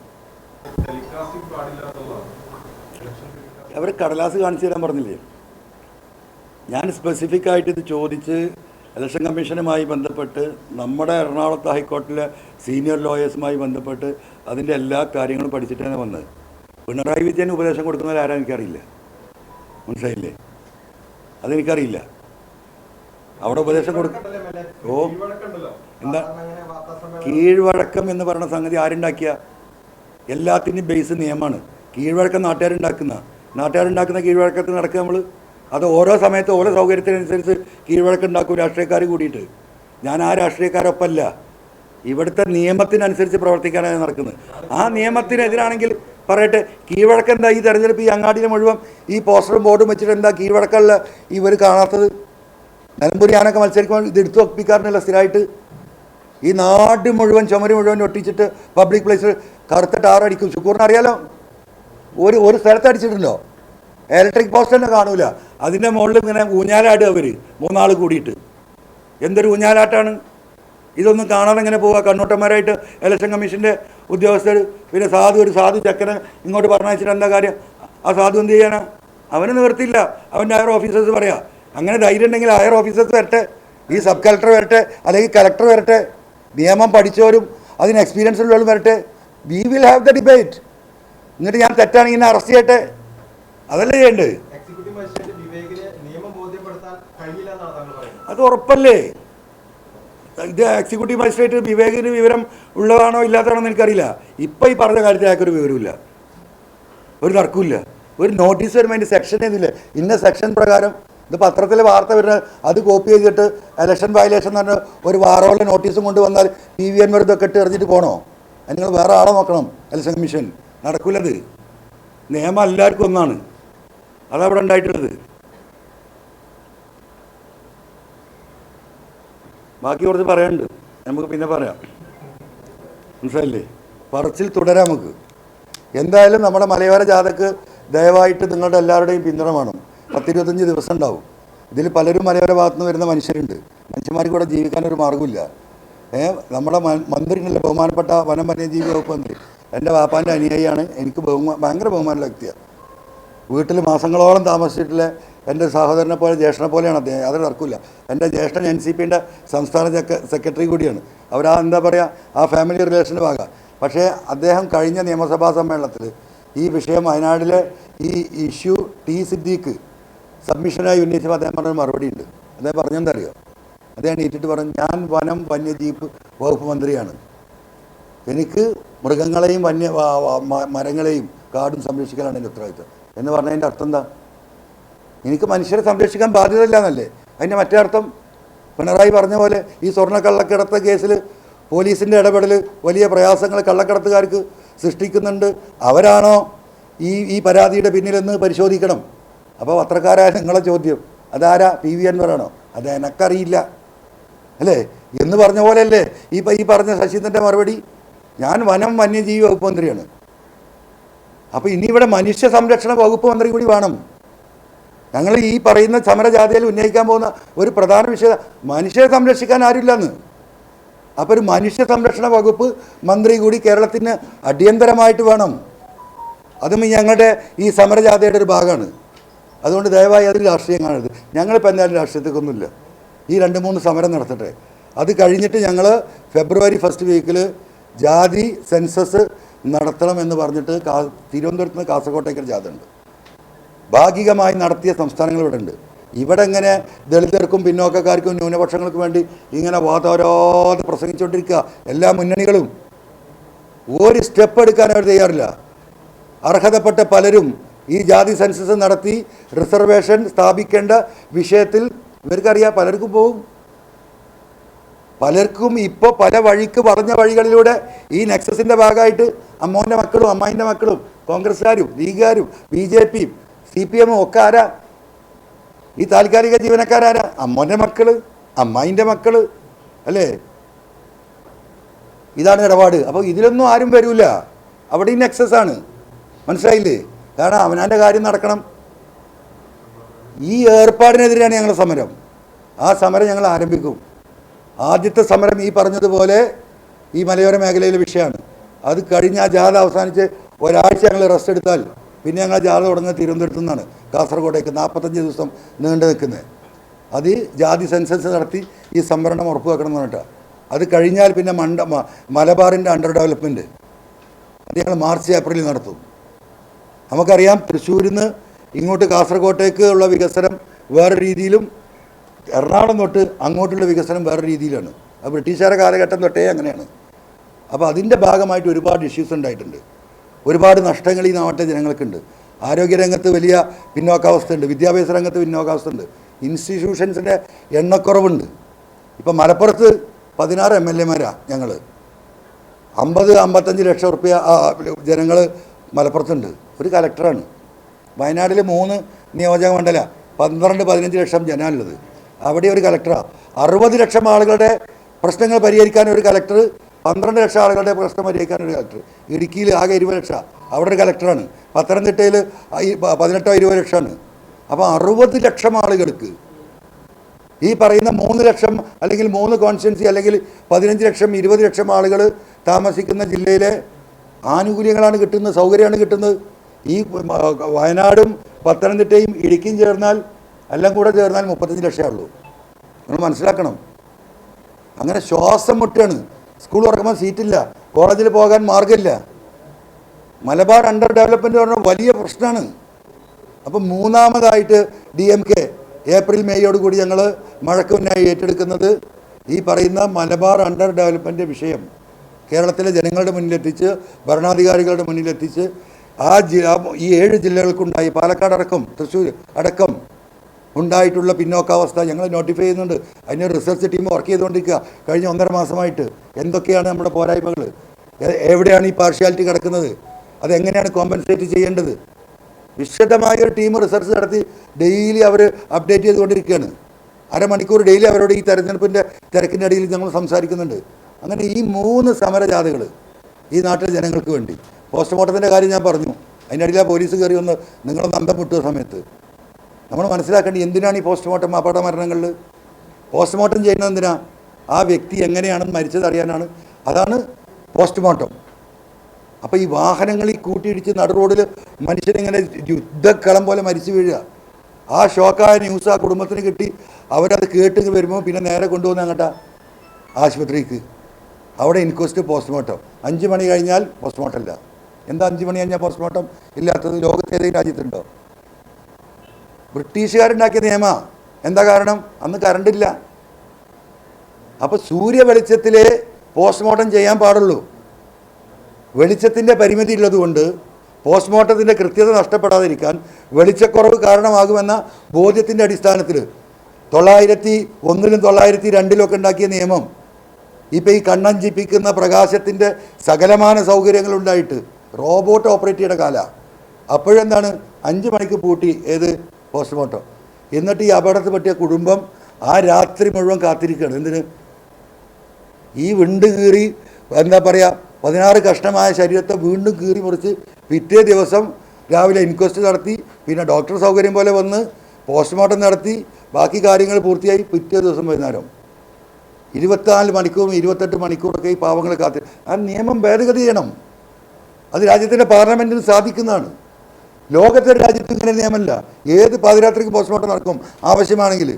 അവർ കടലാസ് കാണിച്ചു തരാൻ പറഞ്ഞില്ലേ? ഞാൻ സ്പെസിഫിക് ആയിട്ട് ഇത് ചോദിച്ച് ഇലക്ഷൻ കമ്മീഷനുമായി ബന്ധപ്പെട്ട് നമ്മുടെ എറണാകുളത്ത് ഹൈക്കോടതിയിലെ സീനിയർ ലോയേഴ്സുമായി ബന്ധപ്പെട്ട് അതിൻ്റെ എല്ലാ കാര്യങ്ങളും പഠിച്ചിട്ടാണ് വന്നത്. പിണറായി വിജയൻ ഉപദേശം കൊടുക്കുന്നവർ ആരാ എനിക്കറിയില്ല. മനസ്സിലായില്ലേ? അതെനിക്കറിയില്ല. അവിടെ ഉപദേശം എന്താ കീഴ്വഴക്കം എന്ന് പറയുന്ന സംഗതി ആരുണ്ടാക്കിയ? എല്ലാത്തിൻ്റെയും ബേസ് നിയമമാണ്. കീഴ്വഴക്കം നാട്ടുകാരുണ്ടാക്കുന്ന കീഴ്വഴക്കത്തിൽ നടക്കുക നമ്മൾ. അത് ഓരോ സമയത്ത് ഓരോ സൗകര്യത്തിനനുസരിച്ച് കീഴ്വഴക്കം ഉണ്ടാക്കും രാഷ്ട്രീയക്കാർ കൂടിയിട്ട്. ഞാൻ ആ രാഷ്ട്രീയക്കാരൊപ്പമല്ല. ഇവിടുത്തെ നിയമത്തിനനുസരിച്ച് പ്രവർത്തിക്കാനാണ് നടക്കുന്നത്. ആ നിയമത്തിനെതിരാണെങ്കിൽ പറയട്ടെ. കീഴ്വഴക്കം എന്താ? ഈ തെരഞ്ഞെടുപ്പ് ഈ അങ്ങാടിയിൽ മുഴുവൻ ഈ പോസ്റ്ററും ബോർഡും വെച്ചിട്ട് എന്താ കീഴ്വഴക്കമുള്ള ഇവർ കാണാത്തത്? നിലമ്പൂർ ഞാനൊക്കെ മത്സരിക്കുമ്പോൾ ഇത് എടുത്തു ഒപ്പിക്കാറില്ല സ്ഥിരമായിട്ട്. ഈ നാട് മുഴുവൻ ചുമര് മുഴുവൻ ഒട്ടിച്ചിട്ട് പബ്ലിക് പ്ലേസിൽ കറുത്ത ടാറടിക്കും. ശുക്കൂറിന് അറിയാലോ. ഒരു സ്ഥലത്ത് അടിച്ചിട്ടുണ്ടോ? ഇലക്ട്രിക് പോസ്റ്റ് തന്നെ കാണൂല. അതിൻ്റെ മുകളിൽ ഇങ്ങനെ ഊഞ്ഞാലാടുക അവർ 3 ആൾ കൂടിയിട്ട്. എന്തൊരു ഊഞ്ഞാലാട്ടാണ്! ഇതൊന്നും കാണാതെ എങ്ങനെ പോവുക? കണ്ണൂട്ടന്മാരായിട്ട് ഇലക്ഷൻ കമ്മീഷൻ്റെ ഉദ്യോഗസ്ഥർ. പിന്നെ ഒരു സാധു ചെക്കനെ ഇങ്ങോട്ട് പറഞ്ഞയച്ചിട്ട് എന്താ കാര്യം? ആ സാധു എന്ത് ചെയ്യാനാ? അവന് നിവർത്തിയില്ല. അവൻ്റെ ഹയർ ഓഫീസേഴ്സ് പറയാം. അങ്ങനെ ധൈര്യം ഉണ്ടെങ്കിൽ ഹയർ ഓഫീസേഴ്സ് വരട്ടെ, ഈ സബ് കളക്ടർ വരട്ടെ, അല്ലെങ്കിൽ കളക്ടർ വരട്ടെ, നിയമം പഠിച്ചവരും അതിന് എക്സ്പീരിയൻസ് ഉള്ളവരും വരട്ടെ. We will have the debate. എന്നിട്ട് ഞാൻ തെറ്റാണെങ്കിൽ എന്നെ അറസ്റ്റ് ചെയ്യട്ടെ. അതല്ലേ ചെയ്യേണ്ടത്? അത് ഉറപ്പല്ലേ? ഇത് എക്സിക്യൂട്ടീവ് മജിസ്ട്രേറ്റ് വിവേകിന് വിവരം ഉള്ളതാണോ ഇല്ലാത്തതാണോ എന്ന് എനിക്കറിയില്ല. ഇപ്പം ഈ പറഞ്ഞ കാര്യത്തിൽ അയാൾക്കൊരു വിവരമില്ല, ഒരു തർക്കമില്ല. ഒരു നോട്ടീസ് വരുമ്പോൾ അതിൻ്റെ സെക്ഷൻ എന്നില്ല. ഇന്ന സെക്ഷൻ പ്രകാരം ഇത് പത്രത്തിൽ വാർത്ത വരുന്നത് അത് കോപ്പി ചെയ്തിട്ട് ഇലക്ഷൻ വയലേഷൻ എന്ന് പറഞ്ഞാൽ ഒരു വാറോല നോട്ടീസും കൊണ്ട് വന്നാൽ PVN ഇതൊക്കെ ഇട്ട് എറിഞ്ഞിട്ട് പോകണോ? അത് നിങ്ങൾ വേറെ ആളെ നോക്കണം. ഇലക്ഷൻ കമ്മീഷൻ നടക്കില്ലത്. നിയമം എല്ലാവർക്കും ഒന്നാണ്. അതവിടെ ഉണ്ടായിട്ടുള്ളത്. ബാക്കി കുറച്ച് പറയാനുണ്ട്, നമുക്ക് പിന്നെ പറയാം. മനസ്സിലായില്ലേ? പറച്ചിൽ തുടരാം നമുക്ക്. എന്തായാലും നമ്മുടെ മലയോര ജാഥക്ക് ദയവായിട്ട് നിങ്ങളുടെ എല്ലാവരുടെയും പിന്തുണ വേണം. 10-25 ദിവസം ഉണ്ടാവും. ഇതിൽ പലരും മലയോര ഭാഗത്തു നിന്ന് വരുന്ന മനുഷ്യരുണ്ട്. മനുഷ്യന്മാർക്ക് ഇവിടെ ജീവിക്കാനൊരു മാർഗ്ഗമില്ല. നമ്മുടെ മന്ത്രിനല്ല, ബഹുമാനപ്പെട്ട വനം വന്യജീവി വകുപ്പ് മന്ത്രി എൻ്റെ വാപ്പാൻ്റെ അനുയായിയാണ്. എനിക്ക് ഭയങ്കര ബഹുമാനമുള്ള വ്യക്തിയാണ്. വീട്ടിൽ മാസങ്ങളോളം താമസിച്ചിട്ടുള്ള എൻ്റെ സഹോദരനെ പോലെ ജ്യേഷ്ഠനെ പോലെയാണ് അദ്ദേഹം. അതൊരു തർക്കമില്ല. എൻ്റെ ജ്യേഷ്ഠൻ NCPൻ്റെ സംസ്ഥാന സെക്രട്ടറി കൂടിയാണ്. എന്താ പറയുക, ആ ഫാമിലി റിലേഷൻ്റെ ഭാഗമാണ്. പക്ഷേ അദ്ദേഹം കഴിഞ്ഞ നിയമസഭാ സമ്മേളനത്തിൽ ഈ വിഷയം വയനാട്ടിലെ ഈ ഇഷ്യൂ സിദ്ദീഖ് സബ്മിഷനായി ഉന്നയിച്ചപ്പോൾ അദ്ദേഹം പറഞ്ഞൊരു മറുപടി ഉണ്ട്. അദ്ദേഹം പറഞ്ഞെന്താ അറിയോ? അദ്ദേഹം നീട്ടിട്ട് പറഞ്ഞു, ഞാൻ വനം വന്യജീവ് വകുപ്പ് മന്ത്രിയാണ്, എനിക്ക് മൃഗങ്ങളെയും മരങ്ങളെയും കാടും സംരക്ഷിക്കാനാണ് എൻ്റെ ഉത്തരവാദിത്വം എന്ന് പറഞ്ഞതിൻ്റെ അർത്ഥം എന്താ? എനിക്ക് മനുഷ്യരെ സംരക്ഷിക്കാൻ ബാധ്യതയില്ല എന്നല്ലേ അതിൻ്റെ മറ്റേ അർത്ഥം? പിണറായി പറഞ്ഞ പോലെ ഈ സ്വർണ്ണക്കള്ളക്കടത്ത് കേസിൽ പോലീസിൻ്റെ ഇടപെടൽ വലിയ പ്രയാസങ്ങൾ കള്ളക്കടത്തുകാർക്ക് സൃഷ്ടിക്കുന്നുണ്ട്. അവരാണോ ഈ പരാതിയുടെ പിന്നിലെന്ന് പരിശോധിക്കണം. അപ്പോൾ പത്രക്കാരായ നിങ്ങളെ ചോദ്യം അതാരാ? PVN ആണോ? അത് എനക്കറിയില്ല അല്ലേ എന്ന് പറഞ്ഞ പോലെയല്ലേ ഈ പറഞ്ഞ ശശീന്ദ്രൻ്റെ മറുപടി? ഞാൻ വനം വന്യജീവി വകുപ്പ് മന്ത്രിയാണ്. അപ്പോൾ ഇനി ഇവിടെ മനുഷ്യ സംരക്ഷണ വകുപ്പ് മന്ത്രി കൂടി വേണം. ഞങ്ങൾ ഈ പറയുന്ന സമരജാഥയിൽ ഉന്നയിക്കാൻ പോകുന്ന ഒരു പ്രധാന വിഷയം മനുഷ്യരെ സംരക്ഷിക്കാൻ ആരുമില്ലെന്ന്. അപ്പോൾ ഒരു മനുഷ്യ സംരക്ഷണ വകുപ്പ് മന്ത്രി കൂടി കേരളത്തിന് അടിയന്തരമായിട്ട് വേണം. അതും ഞങ്ങളുടെ ഈ സമരജാഥയുടെ ഒരു ഭാഗമാണ്. അതുകൊണ്ട് ദയവായി അതിൽ രാഷ്ട്രീയം കാണരുത്. ഞങ്ങളിപ്പോൾ എന്തായാലും രാഷ്ട്രീയത്തേക്കൊന്നുമില്ല. ഈ 2-3 സമരം നടത്തട്ടെ. അത് കഴിഞ്ഞിട്ട് ഞങ്ങൾ ഫെബ്രുവരി 1st വീക്കിൽ ജാതി സെൻസസ് നടത്തണമെന്ന് പറഞ്ഞിട്ട് തിരുവനന്തപുരത്ത് നിന്ന് കാസർഗോട്ടേക്ക് ജാഥ ഉണ്ട്. ഭാഗികമായി നടത്തിയ സംസ്ഥാനങ്ങൾ ഇവിടെ ഉണ്ട്. ഇവിടെ എങ്ങനെ ദളിതർക്കും പിന്നോക്കക്കാർക്കും ന്യൂനപക്ഷങ്ങൾക്കും വേണ്ടി ഇങ്ങനെ വാതോരാതെ പ്രസംഗിച്ചുകൊണ്ടിരിക്കുക എല്ലാ മുന്നണികളും. ഒരു സ്റ്റെപ്പ് എടുക്കാൻ അവർ തയ്യാറില്ല. അർഹതപ്പെട്ട പലരും ഈ ജാതി സെൻസസ് നടത്തി റിസർവേഷൻ സ്ഥാപിക്കേണ്ട വിഷയത്തിൽ ഇവർക്കറിയാം, പലർക്കും പോവും. പലർക്കും ഇപ്പോൾ പല വഴിക്ക് പറഞ്ഞ വഴികളിലൂടെ ഈ നെക്സസിൻ്റെ ഭാഗമായിട്ട് അമ്മോൻ്റെ മക്കളും അമ്മായിൻ്റെ മക്കളും കോൺഗ്രസ്സുകാരും ലീഗുകാരും BJPയും CPMും ഒക്കെ ആരാ? ഈ താൽക്കാലിക ജീവനക്കാരാരാ? അമ്മോൻ്റെ മക്കൾ, അമ്മായിൻ്റെ മക്കൾ അല്ലേ? ഇതാണ് ഇടപാട്. അപ്പോൾ ഇതിലൊന്നും ആരും വരില്ല. അവിടെ ഈ നെക്സസാണ്, മനസ്സിലായില്ലേ? കാരണം അവനാൻ്റെ കാര്യം നടക്കണം. ഈ ഏർപ്പാടിനെതിരെയാണ് ഞങ്ങളുടെ സമരം. ആ സമരം ഞങ്ങൾ ആരംഭിക്കും. ആദ്യത്തെ സമരം ഈ പറഞ്ഞതുപോലെ ഈ മലയോര മേഖലയിലെ വിഷയമാണ്. അത് കഴിഞ്ഞ് ആ ജാഥ അവസാനിച്ച് ഒരാഴ്ച ഞങ്ങൾ റെസ്റ്റ് എടുത്താൽ പിന്നെ ഞങ്ങൾ ജാഥ തുടങ്ങുന്നത് തിരുവനന്തപുരത്തു നിന്നാണ് കാസർഗോഡേക്ക് 45 ദിവസം നീണ്ടു നിൽക്കുന്നത്. അത് ജാതി സെൻസസ് നടത്തി ഈ സംവരണം ഉറപ്പുവെക്കണം എന്ന് പറഞ്ഞിട്ടാണ്. അത് കഴിഞ്ഞാൽ പിന്നെ മലബാറിൻ്റെ അണ്ടർ ഡെവലപ്മെൻറ്റ് അത് ഞങ്ങൾ മാർച്ച് ഏപ്രിലിൽ നടത്തും. നമുക്കറിയാം, തൃശ്ശൂരിൽ നിന്ന് ഇങ്ങോട്ട് കാസർഗോട്ടേക്ക് ഉള്ള വികസനം വേറെ രീതിയിലും എറണാകുളം തൊട്ട് അങ്ങോട്ടുള്ള വികസനം വേറെ രീതിയിലാണ്. അത് ബ്രിട്ടീഷുകാരുടെ കാലഘട്ടം തൊട്ടേ അങ്ങനെയാണ്. അപ്പോൾ അതിൻ്റെ ഭാഗമായിട്ട് ഒരുപാട് ഇഷ്യൂസ് ഉണ്ടായിട്ടുണ്ട്. ഒരുപാട് നഷ്ടങ്ങൾ ഈ നാട്ടിലെ ജനങ്ങൾക്കുണ്ട്. ആരോഗ്യരംഗത്ത് വലിയ പിന്നോക്കാവസ്ഥയുണ്ട്, വിദ്യാഭ്യാസ രംഗത്ത് പിന്നോക്കാവസ്ഥയുണ്ട്, ഇൻസ്റ്റിറ്റ്യൂഷൻസിൻ്റെ എണ്ണക്കുറവുണ്ട്. ഇപ്പം മലപ്പുറത്ത് 16 MLAമാരാണ് ഞങ്ങൾ. 50-55 ലക്ഷം റുപ്യ ജനങ്ങൾ മലപ്പുറത്തുണ്ട്. ഒരു കലക്ടറാണ്. വയനാട്ടിൽ 3 നിയോജക മണ്ഡല 12-15 ലക്ഷം ജനമുള്ളത്. അവിടെ ഒരു കലക്ടറാണ്. 60 ലക്ഷം ആളുകളുടെ പ്രശ്നങ്ങൾ പരിഹരിക്കാൻ ഒരു കലക്ടർ, 12 ലക്ഷം ആളുകളുടെ പ്രശ്നം പരിഹരിക്കാൻ ഒരു കലക്ടർ. ഇടുക്കിയിൽ ആകെ 20 ലക്ഷം, അവിടെ ഒരു കലക്ടറാണ്. പത്തനംതിട്ടയിൽ 18-20 ലക്ഷമാണ്. അപ്പോൾ 60 ലക്ഷം ആളുകൾക്ക് ഈ പറയുന്ന 3 ലക്ഷം അല്ലെങ്കിൽ 3 കോൺസ്റ്റിറ്റ്യുവൻസി അല്ലെങ്കിൽ 15 ലക്ഷം 20 ലക്ഷം ആളുകൾ താമസിക്കുന്ന ജില്ലയിലെ ആനുകൂല്യങ്ങളാണ് കിട്ടുന്നത്, സൗകര്യമാണ് കിട്ടുന്നത്. ഈ വയനാടും പത്തനംതിട്ടയും ഇടുക്കിയും ചേർന്നാൽ എല്ലാം കൂടെ ചേർന്നാൽ 35 ലക്ഷമേ ഉള്ളൂ. നിങ്ങൾ മനസ്സിലാക്കണം. അങ്ങനെ ശ്വാസം മുട്ടാണ്. സ്കൂൾ തുറക്കുമ്പോൾ സീറ്റില്ല, കോളേജിൽ പോകാൻ മാർഗമില്ല. മലബാർ അണ്ടർ ഡെവലപ്മെൻറ്റ് പറഞ്ഞാൽ വലിയ പ്രശ്നമാണ്. അപ്പം മൂന്നാമതായിട്ട് DMK ഏപ്രിൽ മെയ്യോട് കൂടി ഞങ്ങൾ മഴയ്ക്ക് മുന്നായി ഏറ്റെടുക്കുന്നത് ഈ പറയുന്ന മലബാർ അണ്ടർ ഡെവലപ്മെൻറ്റ് വിഷയം കേരളത്തിലെ ജനങ്ങളുടെ മുന്നിലെത്തിച്ച്, ഭരണാധികാരികളുടെ മുന്നിലെത്തിച്ച് ഈ 7 ജില്ലകൾക്കുണ്ടായി, പാലക്കാട് അടക്കം തൃശ്ശൂർ അടക്കം ഉണ്ടായിട്ടുള്ള പിന്നോക്കാവസ്ഥ ഞങ്ങൾ നോട്ടിഫൈ ചെയ്യുന്നുണ്ട്. അതിന് റിസർച്ച് ടീം വർക്ക് ചെയ്തുകൊണ്ടിരിക്കുക കഴിഞ്ഞ 1.5 മാസമായിട്ട്. എന്തൊക്കെയാണ് നമ്മുടെ പോരായ്മകൾ, എവിടെയാണ് ഈ പാർഷ്യാലിറ്റി കിടക്കുന്നത്, അതെങ്ങനെയാണ് കോമ്പൻസേറ്റ് ചെയ്യേണ്ടത്, വിശദമായൊരു ടീം റിസർച്ച് നടത്തി ഡെയിലി അവർ അപ്ഡേറ്റ് ചെയ്തുകൊണ്ടിരിക്കുകയാണ്. അരമണിക്കൂർ ഡെയിലി അവരോട് ഈ തെരഞ്ഞെടുപ്പിൻ്റെ തിരക്കിൻ്റെ ഇടയിൽ ഞങ്ങൾ സംസാരിക്കുന്നുണ്ട്. അങ്ങനെ ഈ 3 സമരജാഥകൾ ഈ നാട്ടിലെ ജനങ്ങൾക്ക് വേണ്ടി. പോസ്റ്റ്മോർട്ടത്തിൻ്റെ കാര്യം ഞാൻ പറഞ്ഞു. അതിൻ്റെ ഇടയിൽ പോലീസ് കയറി വന്ന് നിങ്ങളൊന്ന് അന്തം വിട്ടുക സമയത്ത് നമ്മൾ മനസ്സിലാക്കേണ്ടത് എന്തിനാണ് ഈ പോസ്റ്റ്മോർട്ടം അപകട മരണങ്ങളിൽ പോസ്റ്റ്മോർട്ടം ചെയ്യുന്നത്? എന്തിനാ? ആ വ്യക്തി എങ്ങനെയാണെന്ന് മരിച്ചത് അറിയാനാണ്. അതാണ് പോസ്റ്റ്മോർട്ടം. അപ്പോൾ ഈ വാഹനങ്ങളിൽ കൂട്ടിയിടിച്ച് നടു റോഡിൽ മനുഷ്യനിങ്ങനെ യുദ്ധക്കളം പോലെ മരിച്ചു വീഴുക, ആ ഷോക്കായ ന്യൂസ് ആ കുടുംബത്തിന് കിട്ടി. അവരത് കേട്ട് വരുമ്പോൾ പിന്നെ നേരെ കൊണ്ടുപോകുന്ന അങ്ങോട്ടാ ആശുപത്രിക്ക്. അവിടെ ഇൻക്വസ്റ്റ്, പോസ്റ്റ്മോർട്ടം. 5 മണി കഴിഞ്ഞാൽ പോസ്റ്റ്മോർട്ടം ഇല്ല. എന്താ 5 മണി കഴിഞ്ഞാൽ പോസ്റ്റ്മോർട്ടം ഇല്ലാത്തത്? ലോകത്ത് ഏതെങ്കിലും രാജ്യത്തുണ്ടോ? ബ്രിട്ടീഷുകാരുണ്ടാക്കിയ നിയമമാണ്. എന്താ കാരണം? അന്ന് കറണ്ടില്ല. അപ്പോൾ സൂര്യ വെളിച്ചത്തിലേ പോസ്റ്റ്മോർട്ടം ചെയ്യാൻ പാടുള്ളൂ. വെളിച്ചത്തിൻ്റെ പരിമിതി ഉള്ളതുകൊണ്ട് പോസ്റ്റ്മോർട്ടത്തിൻ്റെ കൃത്യത നഷ്ടപ്പെടാതിരിക്കാൻ വെളിച്ചക്കുറവ് കാരണമാകുമെന്ന ബോധ്യത്തിൻ്റെ അടിസ്ഥാനത്തിൽ 901-ലും 902-ലൊക്കെ ഉണ്ടാക്കിയ നിയമം ഇപ്പോൾ ഈ കണ്ണഞ്ചിപ്പിക്കുന്ന പ്രകാശത്തിൻ്റെ സകലമാന സൗകര്യങ്ങളുണ്ടായിട്ട് റോബോട്ട് ഓപ്പറേറ്റ് ചെയ്യേണ്ട കാലമാണ്. അപ്പോഴെന്താണ് 5 മണിക്ക് പൂട്ടി ഏത് പോസ്റ്റ്മോർട്ടം. എന്നിട്ട് ഈ അപകടത്തിൽ പറ്റിയ കുടുംബം ആ രാത്രി മുഴുവൻ കാത്തിരിക്കുകയാണ്. എന്തിന്? ഈ വിണ്ട് കീറി എന്താ പറയുക 16 കഷ്ണമായ ശരീരത്തെ വീണ്ടും കീറി മുറിച്ച് പിറ്റേ ദിവസം രാവിലെ ഇൻക്വസ്റ്റ് നടത്തി, പിന്നെ ഡോക്ടർ സൗകര്യം പോലെ വന്ന് പോസ്റ്റ്മോർട്ടം നടത്തി ബാക്കി കാര്യങ്ങൾ പൂർത്തിയായി പിറ്റേ ദിവസം വൈകുന്നേരം 24 മണിക്കൂറും 28 മണിക്കൂറൊക്കെ ഈ പാവങ്ങൾ കാത്തി. ആ നിയമം ഭേദഗതി ചെയ്യണം. അത് രാജ്യത്തിൻ്റെ പാർലമെൻറ്റിന് സാധിക്കുന്നതാണ്. ലോകത്തെ രാജ്യത്ത് ഇങ്ങനെ നിയമമല്ല. ഏത് പാതിരാത്രിക്ക് പോസ്റ്റ്മോർട്ടം നടക്കും ആവശ്യമാണെങ്കിൽ.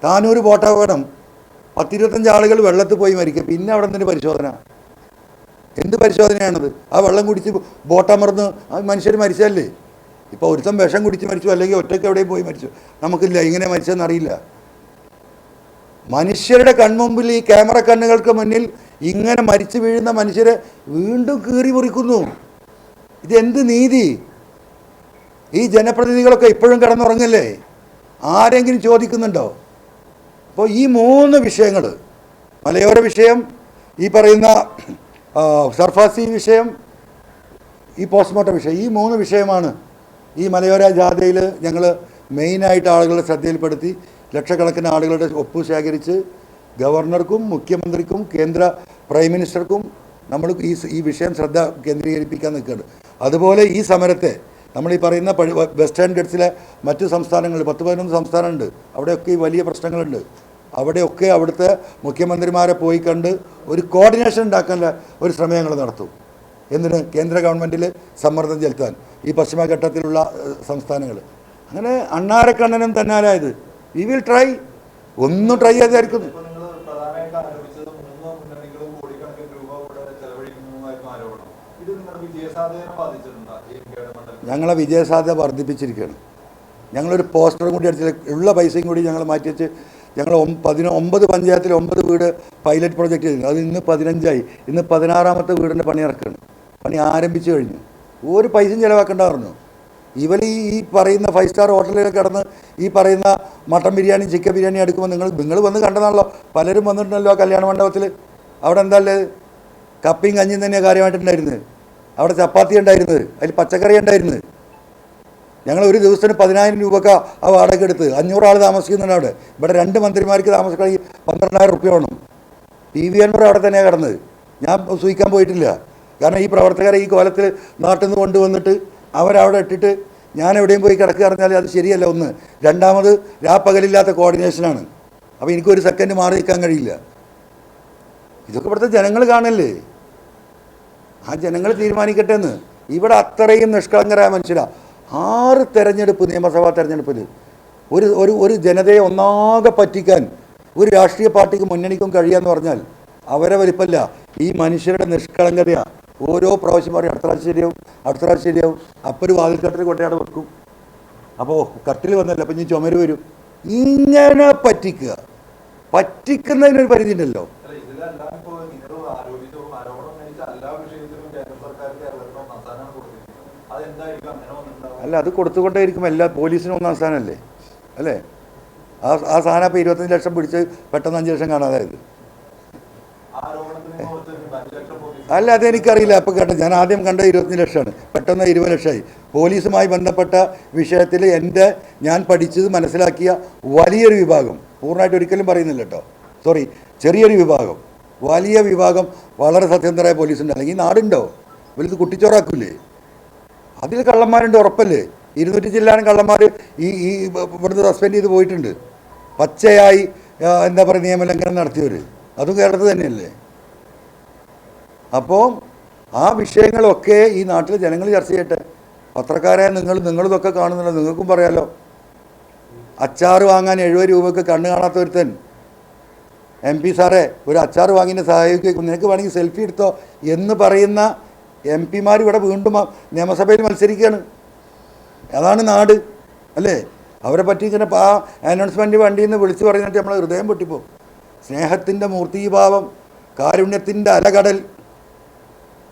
താനൂർ ബോട്ടപകടം 10-25 ആളുകൾ വെള്ളത്തിൽ പോയി മരിക്കുക. പിന്നെ അവിടെ എന്തിന് പരിശോധന? എന്ത് പരിശോധനയാണത്? ആ വെള്ളം കുടിച്ച് ബോട്ടമർന്ന് ആ മനുഷ്യർ മരിച്ചല്ലേ? ഇപ്പോൾ ഒരുത്തം വിഷം കുടിച്ച് മരിച്ചു, അല്ലെങ്കിൽ ഒറ്റയ്ക്ക് എവിടെയും പോയി മരിച്ചു, നമുക്കില്ല ഇങ്ങനെ മരിച്ചതെന്ന് അറിയില്ല. മനുഷ്യരുടെ കൺമുമ്പിൽ ഈ ക്യാമറ കണ്ണുകൾക്ക് മുന്നിൽ ഇങ്ങനെ മരിച്ചു വീഴുന്ന മനുഷ്യരെ വീണ്ടും കീറി മുറിക്കുന്നു. ഇതെന്ത് നീതി? ഈ ജനപ്രതിനിധികളൊക്കെ ഇപ്പോഴും കിടന്നുറങ്ങല്ലേ? ആരെങ്കിലും ചോദിക്കുന്നുണ്ടോ? അപ്പോൾ ഈ 3 വിഷയങ്ങൾ, മലയോര വിഷയം, ഈ പറയുന്ന സർഫാസി വിഷയം, ഈ പോസ്റ്റ്മോർട്ടം വിഷയം, ഈ 3 വിഷയമാണ് ഈ മലയോര ജാഥയിൽ ഞങ്ങൾ മെയിനായിട്ട് ആളുകളെ ശ്രദ്ധയിൽപ്പെടുത്തി ലക്ഷക്കണക്കിന് ആളുകളുടെ ഒപ്പ് ശേഖരിച്ച് ഗവർണർക്കും മുഖ്യമന്ത്രിക്കും കേന്ദ്ര പ്രൈം മിനിസ്റ്റർക്കും നമ്മൾ ഈ വിഷയം ശ്രദ്ധ കേന്ദ്രീകരിപ്പിക്കാൻ നിൽക്കുകയാണ്. അതുപോലെ ഈ സമരത്തെ നമ്മൾ ഈ പറയുന്ന വെസ്റ്റേൺ ഗഡ്സിലെ മറ്റു സംസ്ഥാനങ്ങൾ 10-11 സംസ്ഥാനമുണ്ട്, അവിടെയൊക്കെ ഈ വലിയ പ്രശ്നങ്ങളുണ്ട്. അവിടെയൊക്കെ അവിടുത്തെ മുഖ്യമന്ത്രിമാരെ പോയി കണ്ട് ഒരു കോർഡിനേഷൻ ഉണ്ടാക്കാനുള്ള ഒരു ശ്രമം ഞങ്ങൾ നടത്തും. എന്തിന്? കേന്ദ്ര ഗവൺമെൻറ്റിൽ സമ്മർദ്ദം ചെലുത്താൻ ഈ പശ്ചിമഘട്ടത്തിലുള്ള സംസ്ഥാനങ്ങൾ. അങ്ങനെ അണ്ണാരക്കണ്ണനും തന്നാലായത്. We will try. ഒന്നും ട്രൈ ചെയ്തായിരിക്കുന്നു. ഞങ്ങളെ വിജയസാധ്യത വർദ്ധിപ്പിച്ചിരിക്കുകയാണ്. ഞങ്ങളൊരു പോസ്റ്ററും കൂടി അടിച്ച് ഉള്ള പൈസയും കൂടി ഞങ്ങൾ മാറ്റി വെച്ച് ഞങ്ങൾ 9 പഞ്ചായത്തിൽ 9 വീട് പൈലറ്റ് പ്രോജക്റ്റ് ചെയ്തിരുന്നു. അത് ഇന്ന് 15ആയി. ഇന്ന് 16ാമത്തെ വീടിൻ്റെ പണി ഇറക്കുകയാണ്. പണി ആരംഭിച്ചു കഴിഞ്ഞു. ഒരു പൈസയും ചിലവാക്കേണ്ട പറഞ്ഞു. ഇവർ ഈ പറയുന്ന 5 സ്റ്റാർ ഹോട്ടലിലൊക്കെ കിടന്ന് ഈ പറയുന്ന മട്ടൻ ബിരിയാണി ചിക്കൻ ബിരിയാണി എടുക്കുമ്പോൾ നിങ്ങൾ വന്ന് കണ്ടതാണല്ലോ. പലരും വന്നിട്ടുണ്ടല്ലോ കല്യാണ മണ്ഡപത്തിൽ. അവിടെ എന്താല്ലേ കപ്പയും കഞ്ഞിയും തന്നെയാണ് കാര്യമായിട്ടുണ്ടായിരുന്നത്. അവിടെ ചപ്പാത്തി ഉണ്ടായിരുന്നത്, അതിൽ പച്ചക്കറി ഉണ്ടായിരുന്നത്. ഞങ്ങൾ ഒരു ദിവസത്തിന് 10,000 രൂപയ്ക്ക് ആ വാടക എടുത്ത് 500 ആൾ താമസിക്കുന്നുണ്ട് അവിടെ. ഇവിടെ 2 മന്ത്രിമാർക്ക് താമസിക്കണമെങ്കിൽ 12,000 റുപ്യ വേണം. PV Anwar അവിടെ തന്നെയാണ് കിടന്നത്. ഞാൻ സൂഹിക്കാൻ പോയിട്ടില്ല. കാരണം ഈ പ്രവർത്തകരെ ഈ കോലത്തിൽ നാട്ടിൽ നിന്ന് കൊണ്ടുവന്നിട്ട് അവരവിടെ ഇട്ടിട്ട് ഞാൻ എവിടെയും പോയി കിടക്കുക പറഞ്ഞാൽ അത് ശരിയല്ല. ഒന്ന്, രണ്ടാമത് രാപ്പകലില്ലാത്ത കോർഡിനേഷനാണ്. അപ്പോൾ എനിക്കൊരു സെക്കൻഡ് മാറി നിൽക്കാൻ കഴിയില്ല. ഇതൊക്കെ ഇവിടുത്തെ ജനങ്ങൾ കാണല്ലേ? ആ ജനങ്ങൾ തീരുമാനിക്കട്ടെ എന്ന്. ഇവിടെ അത്രയും നിഷ്കളങ്കരായ മനുഷ്യരാണ്. 6 തെരഞ്ഞെടുപ്പ്, നിയമസഭാ തെരഞ്ഞെടുപ്പിൽ ഒരു ജനതയെ ഒന്നാകെ പറ്റിക്കാൻ ഒരു രാഷ്ട്രീയ പാർട്ടിക്ക് മുന്നണിക്കും കഴിയാന്ന് പറഞ്ഞാൽ അവരെ വലിപ്പല്ല, ഈ മനുഷ്യരുടെ നിഷ്കളങ്കതയാണ്. ഓരോ പ്രാവശ്യം പറയും അടുത്ത പ്രാവശ്യം ശരിയാവും. അപ്പോൾ ഒരു വാതിൽക്കട്ടിൽ കൊണ്ടയാടെ വെക്കും. അപ്പോൾ കട്ടിൽ വന്നല്ല, അപ്പം ഇനി ചുമര് വരും. ഇങ്ങനെ പറ്റിക്കുന്നതിനൊരു പരിധി ഉണ്ടല്ലോ. അല്ല, അത് കൊടുത്തുകൊണ്ടേയിരിക്കും. എല്ലാ പോലീസിനും 1-ാം സ്ഥാനമല്ലേ അല്ലേ? ആ സാധനം ഇപ്പോൾ 25 ലക്ഷം പിടിച്ച് പെട്ടെന്ന് 5 ലക്ഷം കാണാതായത്. അല്ല, അതെനിക്കറിയില്ല. അപ്പോൾ കേട്ടോ, ഞാൻ ആദ്യം കണ്ട 25 ലക്ഷമാണ്, പെട്ടെന്ന് 20 ലക്ഷമായി. പോലീസുമായി ബന്ധപ്പെട്ട വിഷയത്തിൽ ഞാൻ പഠിച്ചത് മനസ്സിലാക്കിയ വലിയൊരു വിഭാഗം, പൂർണ്ണമായിട്ട് ഒരിക്കലും പറയുന്നില്ല കേട്ടോ, സോറി, ചെറിയൊരു വിഭാഗം, വലിയ വിഭാഗം വളരെ സത്യസന്ധരായ പോലീസുണ്ട്. അല്ലെങ്കിൽ നാടുണ്ടോ? വലുത് കുട്ടിച്ചോറാക്കൂലേ? അതിൽ കള്ളന്മാരുണ്ട്, ഉറപ്പല്ലേ? 200 ചില്ലാനും കള്ളന്മാർ ഇവിടുന്ന് സസ്പെൻഡ് ചെയ്ത് പോയിട്ടുണ്ട്. പച്ചയായി എന്താ പറയുക, നിയമലംഘനം നടത്തിയവർ. അതും കേരളത്തിൽ തന്നെയല്ലേ? അപ്പോൾ ആ വിഷയങ്ങളൊക്കെ ഈ നാട്ടിലെ ജനങ്ങൾ ചർച്ച ചെയ്യട്ടെ. പത്രക്കാരെ നിങ്ങളിതൊക്കെ കാണുന്നുണ്ടോ? നിങ്ങൾക്കും പറയാമല്ലോ. അച്ചാർ വാങ്ങാൻ 70 രൂപയ്ക്ക് കണ്ണ് കാണാത്ത ഒരുത്തൻ MP സാറേ ഒരു അച്ചാർ വാങ്ങിൻ്റെ സഹായിക്കും, നിനക്ക് വേണമെങ്കിൽ സെൽഫി എടുത്തോ എന്ന് പറയുന്ന MP മാർ ഇവിടെ വീണ്ടും നിയമസഭയിൽ മത്സരിക്കുകയാണ്. അതാണ് നാട് അല്ലേ? അവരെ പറ്റി ഇങ്ങനെ ആ അനൗൺസ്മെൻറ്റ് വണ്ടിയിൽ നിന്ന് വിളിച്ച് പറയുന്നിട്ട് നമ്മളെ ഹൃദയം പൊട്ടിപ്പോവും. സ്നേഹത്തിൻ്റെ മൂർത്തീഭാവം, കാരുണ്യത്തിൻ്റെ അലകടൽ.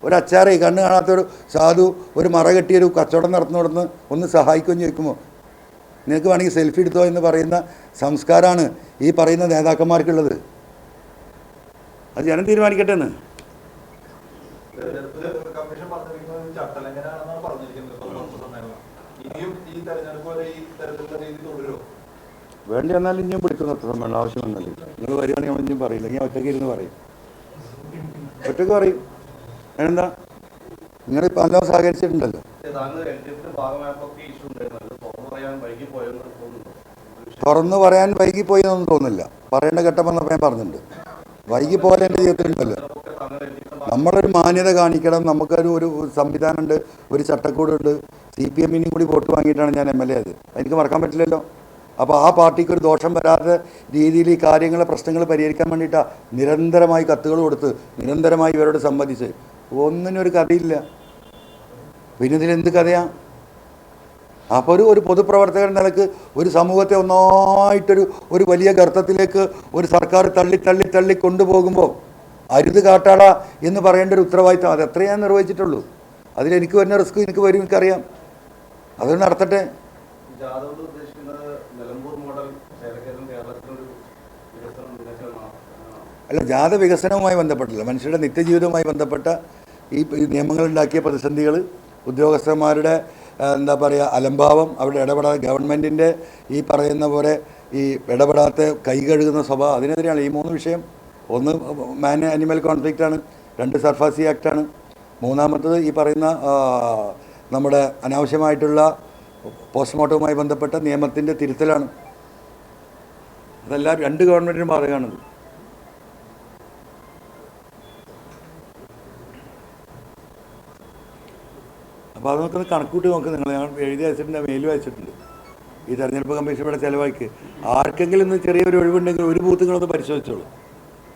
ഒരു അച്ചാറേ കണ്ണ് കാണാത്തൊരു സാധു ഒരു മറ കെട്ടിയൊരു കച്ചവടം നടത്തുന്നിടന്ന് ഒന്ന് സഹായിക്കുമെന്ന് ചോദിക്കുമ്പോൾ നിനക്ക് വേണമെങ്കിൽ സെൽഫി എടുത്തോ എന്ന് പറയുന്ന സംസ്കാരമാണ് ഈ പറയുന്ന നേതാക്കന്മാർക്കുള്ളത്. അത് ജനം തീരുമാനിക്കട്ടെ എന്ന്. വേണ്ടി വന്നാലും ഇനിയും വിളിക്കുന്ന സമ്മേളനം ആവശ്യം വന്നല്ലേ. നിങ്ങൾ വരികയാണെങ്കിൽ നമ്മൾ ഇനിയും പറയില്ല. ഞാൻ ഒറ്റയ്ക്ക് ഇരുന്ന് പറയും, ഒറ്റയ്ക്ക് പറയും. എന്താ നിങ്ങളിപ്പോൾ എല്ലാം സഹകരിച്ചിട്ടുണ്ടല്ലോ. തുറന്നു പറയാൻ വൈകിപ്പോയെന്നൊന്നും തോന്നില്ല. പറയേണ്ട ഘട്ടം വന്നപ്പോൾ ഞാൻ പറഞ്ഞിട്ടുണ്ട്. വൈകിപ്പോലെ എൻ്റെ ജീവിതത്തിലുണ്ടല്ലോ. നമ്മളൊരു മാന്യത കാണിക്കണം. നമുക്കൊരു സംവിധാനമുണ്ട്, ഒരു ചട്ടക്കൂടുണ്ട്. CPM കൂടി വോട്ട് വാങ്ങിയിട്ടാണ് ഞാൻ MLA ആയത്. എനിക്ക് മറക്കാൻ പറ്റില്ലല്ലോ. അപ്പോൾ ആ പാർട്ടിക്ക് ഒരു ദോഷം വരാത്ത രീതിയിൽ ഈ കാര്യങ്ങളെ പ്രശ്നങ്ങൾ പരിഹരിക്കാൻ വേണ്ടിയിട്ടാണ് നിരന്തരമായി കത്തുകൾ കൊടുത്ത് നിരന്തരമായി ഇവരോട് സംവദിച്ച്. ഒന്നിനൊരു കഥയില്ല. പിന്നെ ഇതിലെന്ത് കഥയാണ്? അപ്പോൾ ഒരു പൊതുപ്രവർത്തകൻ നിലക്ക് ഒരു സമൂഹത്തെ ഒരു വലിയ ഗർത്തത്തിലേക്ക് ഒരു സർക്കാർ തള്ളി കൊണ്ടുപോകുമ്പോൾ അരുത് കാട്ടാള എന്ന് പറയേണ്ട ഒരു ഉത്തരവാദിത്തം അത് എത്രയും ഞാൻ നിർവഹിച്ചിട്ടുള്ളൂ. അതിലെനിക്ക് വരുന്ന റിസ്ക് എനിക്കറിയാം. അത് നടത്തട്ടെ. അല്ല, ജാഥ വികസനവുമായി ബന്ധപ്പെട്ടില്ല, മനുഷ്യരുടെ നിത്യജീവിതവുമായി ബന്ധപ്പെട്ട ഈ നിയമങ്ങളുണ്ടാക്കിയ പ്രതിസന്ധികൾ, ഉദ്യോഗസ്ഥന്മാരുടെ എന്താ പറയുക അലംഭാവം, അവിടെ ഇടപെടാതെ ഗവൺമെൻറ്റിൻ്റെ ഈ പറയുന്ന പോലെ ഈ ഇടപെടാത്ത കൈ കഴുകുന്ന സ്വഭാവം, അതിനെതിരെയാണ് ഈ 3 വിഷയം. ഒന്ന് മാൻ ആനിമൽ കോൺഫ്ലിക്റ്റാണ്, 2 സർഫാസി ആക്റ്റാണ്, 3-മത്തത് ഈ പറയുന്ന നമ്മുടെ അനാവശ്യമായിട്ടുള്ള പോസ്റ്റ്മോർട്ടവുമായി ബന്ധപ്പെട്ട നിയമത്തിൻ്റെ തിരുത്തലാണ്. അതെല്ലാം 2 ഗവൺമെൻറ്റിനും ബാധകമാണത്. അപ്പോൾ അത് നമുക്കൊന്ന് കണക്കൂട്ടി നോക്ക്. ഞാൻ എഴുതി അയച്ചിട്ടുണ്ട്, മെയിൽ അയച്ചിട്ടുണ്ട്. ഈ തെരഞ്ഞെടുപ്പ് കമ്മീഷൻ ഇവിടെ ചിലവാക്കി ആർക്കെങ്കിലും ഇന്ന് ചെറിയൊരു ഒഴിവുണ്ടെങ്കിൽ ഒരു ബൂത്ത് നിങ്ങളൊന്ന് പരിശോധിച്ചോളൂ.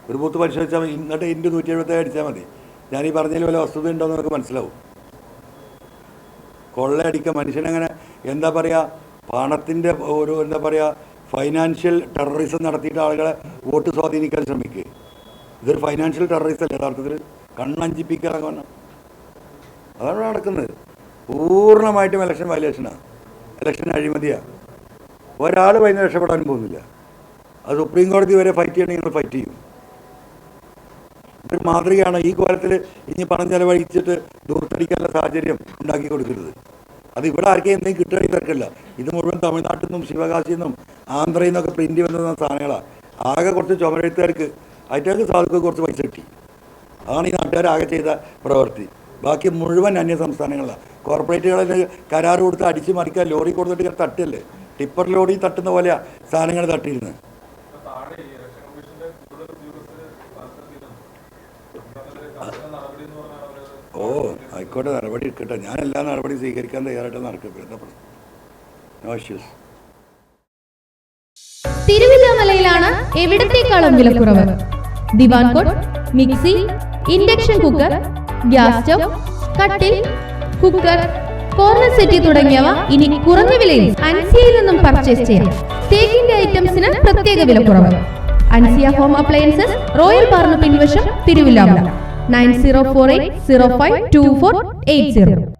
ഒരു ബൂത്ത് പരിശോധിച്ചാൽ മതി. എന്നിട്ട് ഇൻറ്റു 177 അടിച്ചാൽ മതി. ഞാനീ പറഞ്ഞതിൽ വല്ല വസ്തുത ഉണ്ടോയെന്ന് നമുക്ക് മനസ്സിലാവും. കൊള്ളയടിക്കുക, മനുഷ്യനങ്ങനെ എന്താ പറയുക, പണത്തിൻ്റെ ഒരു എന്താ പറയുക ഫൈനാൻഷ്യൽ ടെററിസം നടത്തിയിട്ട് ആളുകളെ വോട്ട് സ്വാധീനിക്കാൻ ശ്രമിക്കുക. ഇതൊരു ഫൈനാൻഷ്യൽ ടെററിസം അല്ലേ യഥാർത്ഥത്തിൽ? കണ്ണഞ്ചിപ്പിക്കാൻ അതാണ് നടക്കുന്നത്. പൂർണ്ണമായിട്ടും ഇലക്ഷൻ വയലേഷനാണ്, ഇലക്ഷൻ അഴിമതിയാണ്. ഒരാൾ വൈകുന്നേരം രക്ഷപ്പെടാനും പോകുന്നില്ല. അത് സുപ്രീം കോടതി വരെ ഫൈറ്റ് ചെയ്യണമെങ്കിൽ നിങ്ങൾ ഫൈറ്റ് ചെയ്യും. ഇതൊരു മാതൃകയാണ്. ഈ കോലത്തിൽ ഇനി പണം ചെലവഴിച്ചിട്ട് ദൂർത്തടിക്കാനുള്ള സാഹചര്യം ഉണ്ടാക്കി കൊടുക്കരുത്. അത് ഇവിടെ ആർക്കും എന്തെങ്കിലും കിട്ടുകയാണെങ്കിൽ തിരക്കില്ല. ഇത് മുഴുവൻ തമിഴ്നാട്ടിൽ നിന്നും ശിവകാശിയിൽ നിന്നും ആന്ധ്രയിൽ നിന്നൊക്കെ പ്രിൻ്റ് വന്ന സാധനങ്ങളാണ്. ആകെ കുറച്ച് ചുമരെഴുത്തുകാർക്ക് അയറ്റങ്ങൾക്ക് സാധുക്കൾക്ക് കുറച്ച് പൈസ കിട്ടി. അതാണ് ഈ നാട്ടുകാരാകെ ചെയ്ത പ്രവൃത്തി. ബാക്കി മുഴുവൻ അന്യ സംസ്ഥാനങ്ങളിലാണ്. കോർപ്പറേറ്റുകളിൽ കരാർ കൊടുത്ത് അടിച്ച് മറിക്കാൻ ലോറി കൊടുത്തിട്ട് തട്ടല്ലേ, ടിപ്പർ ലോറി തട്ടുന്ന പോലെയാണ് സാധനങ്ങൾ തട്ടിയിരുന്നത്. ഓ ആയിക്കോട്ടെ, നടപടി എടുക്കട്ടെ. ഞാൻ എല്ലാ നടപടിയും സ്വീകരിക്കാൻ തയ്യാറായിട്ട് നടക്കപ്പെടുന്ന പ്രശ്നം. No issues. തിരുവല്ലാമലയിലാണ് എവിടത്തേക്കാളും വിലക്കുറവ്. Divan cot, mixie, induction cooker, gas stove, കട്ടിൽ, കുക്കർ, കോർണർ സെറ്റി തുടങ്ങിയവ ഇനി കുറഞ്ഞ വിലയിൽ അൻസിയയിൽ നിന്നും പർച്ചേസ് ചെയ്യാം. തേക്കിന്റെ ഐറ്റംസിന് പ്രത്യേക വിലക്കുറവ്. അൻസിയ ഹോം അപ്ലയൻസസ്, റോയൽ പാർന്ന് പിൻവശം, തിരുവല്ലാമല. 9048052480.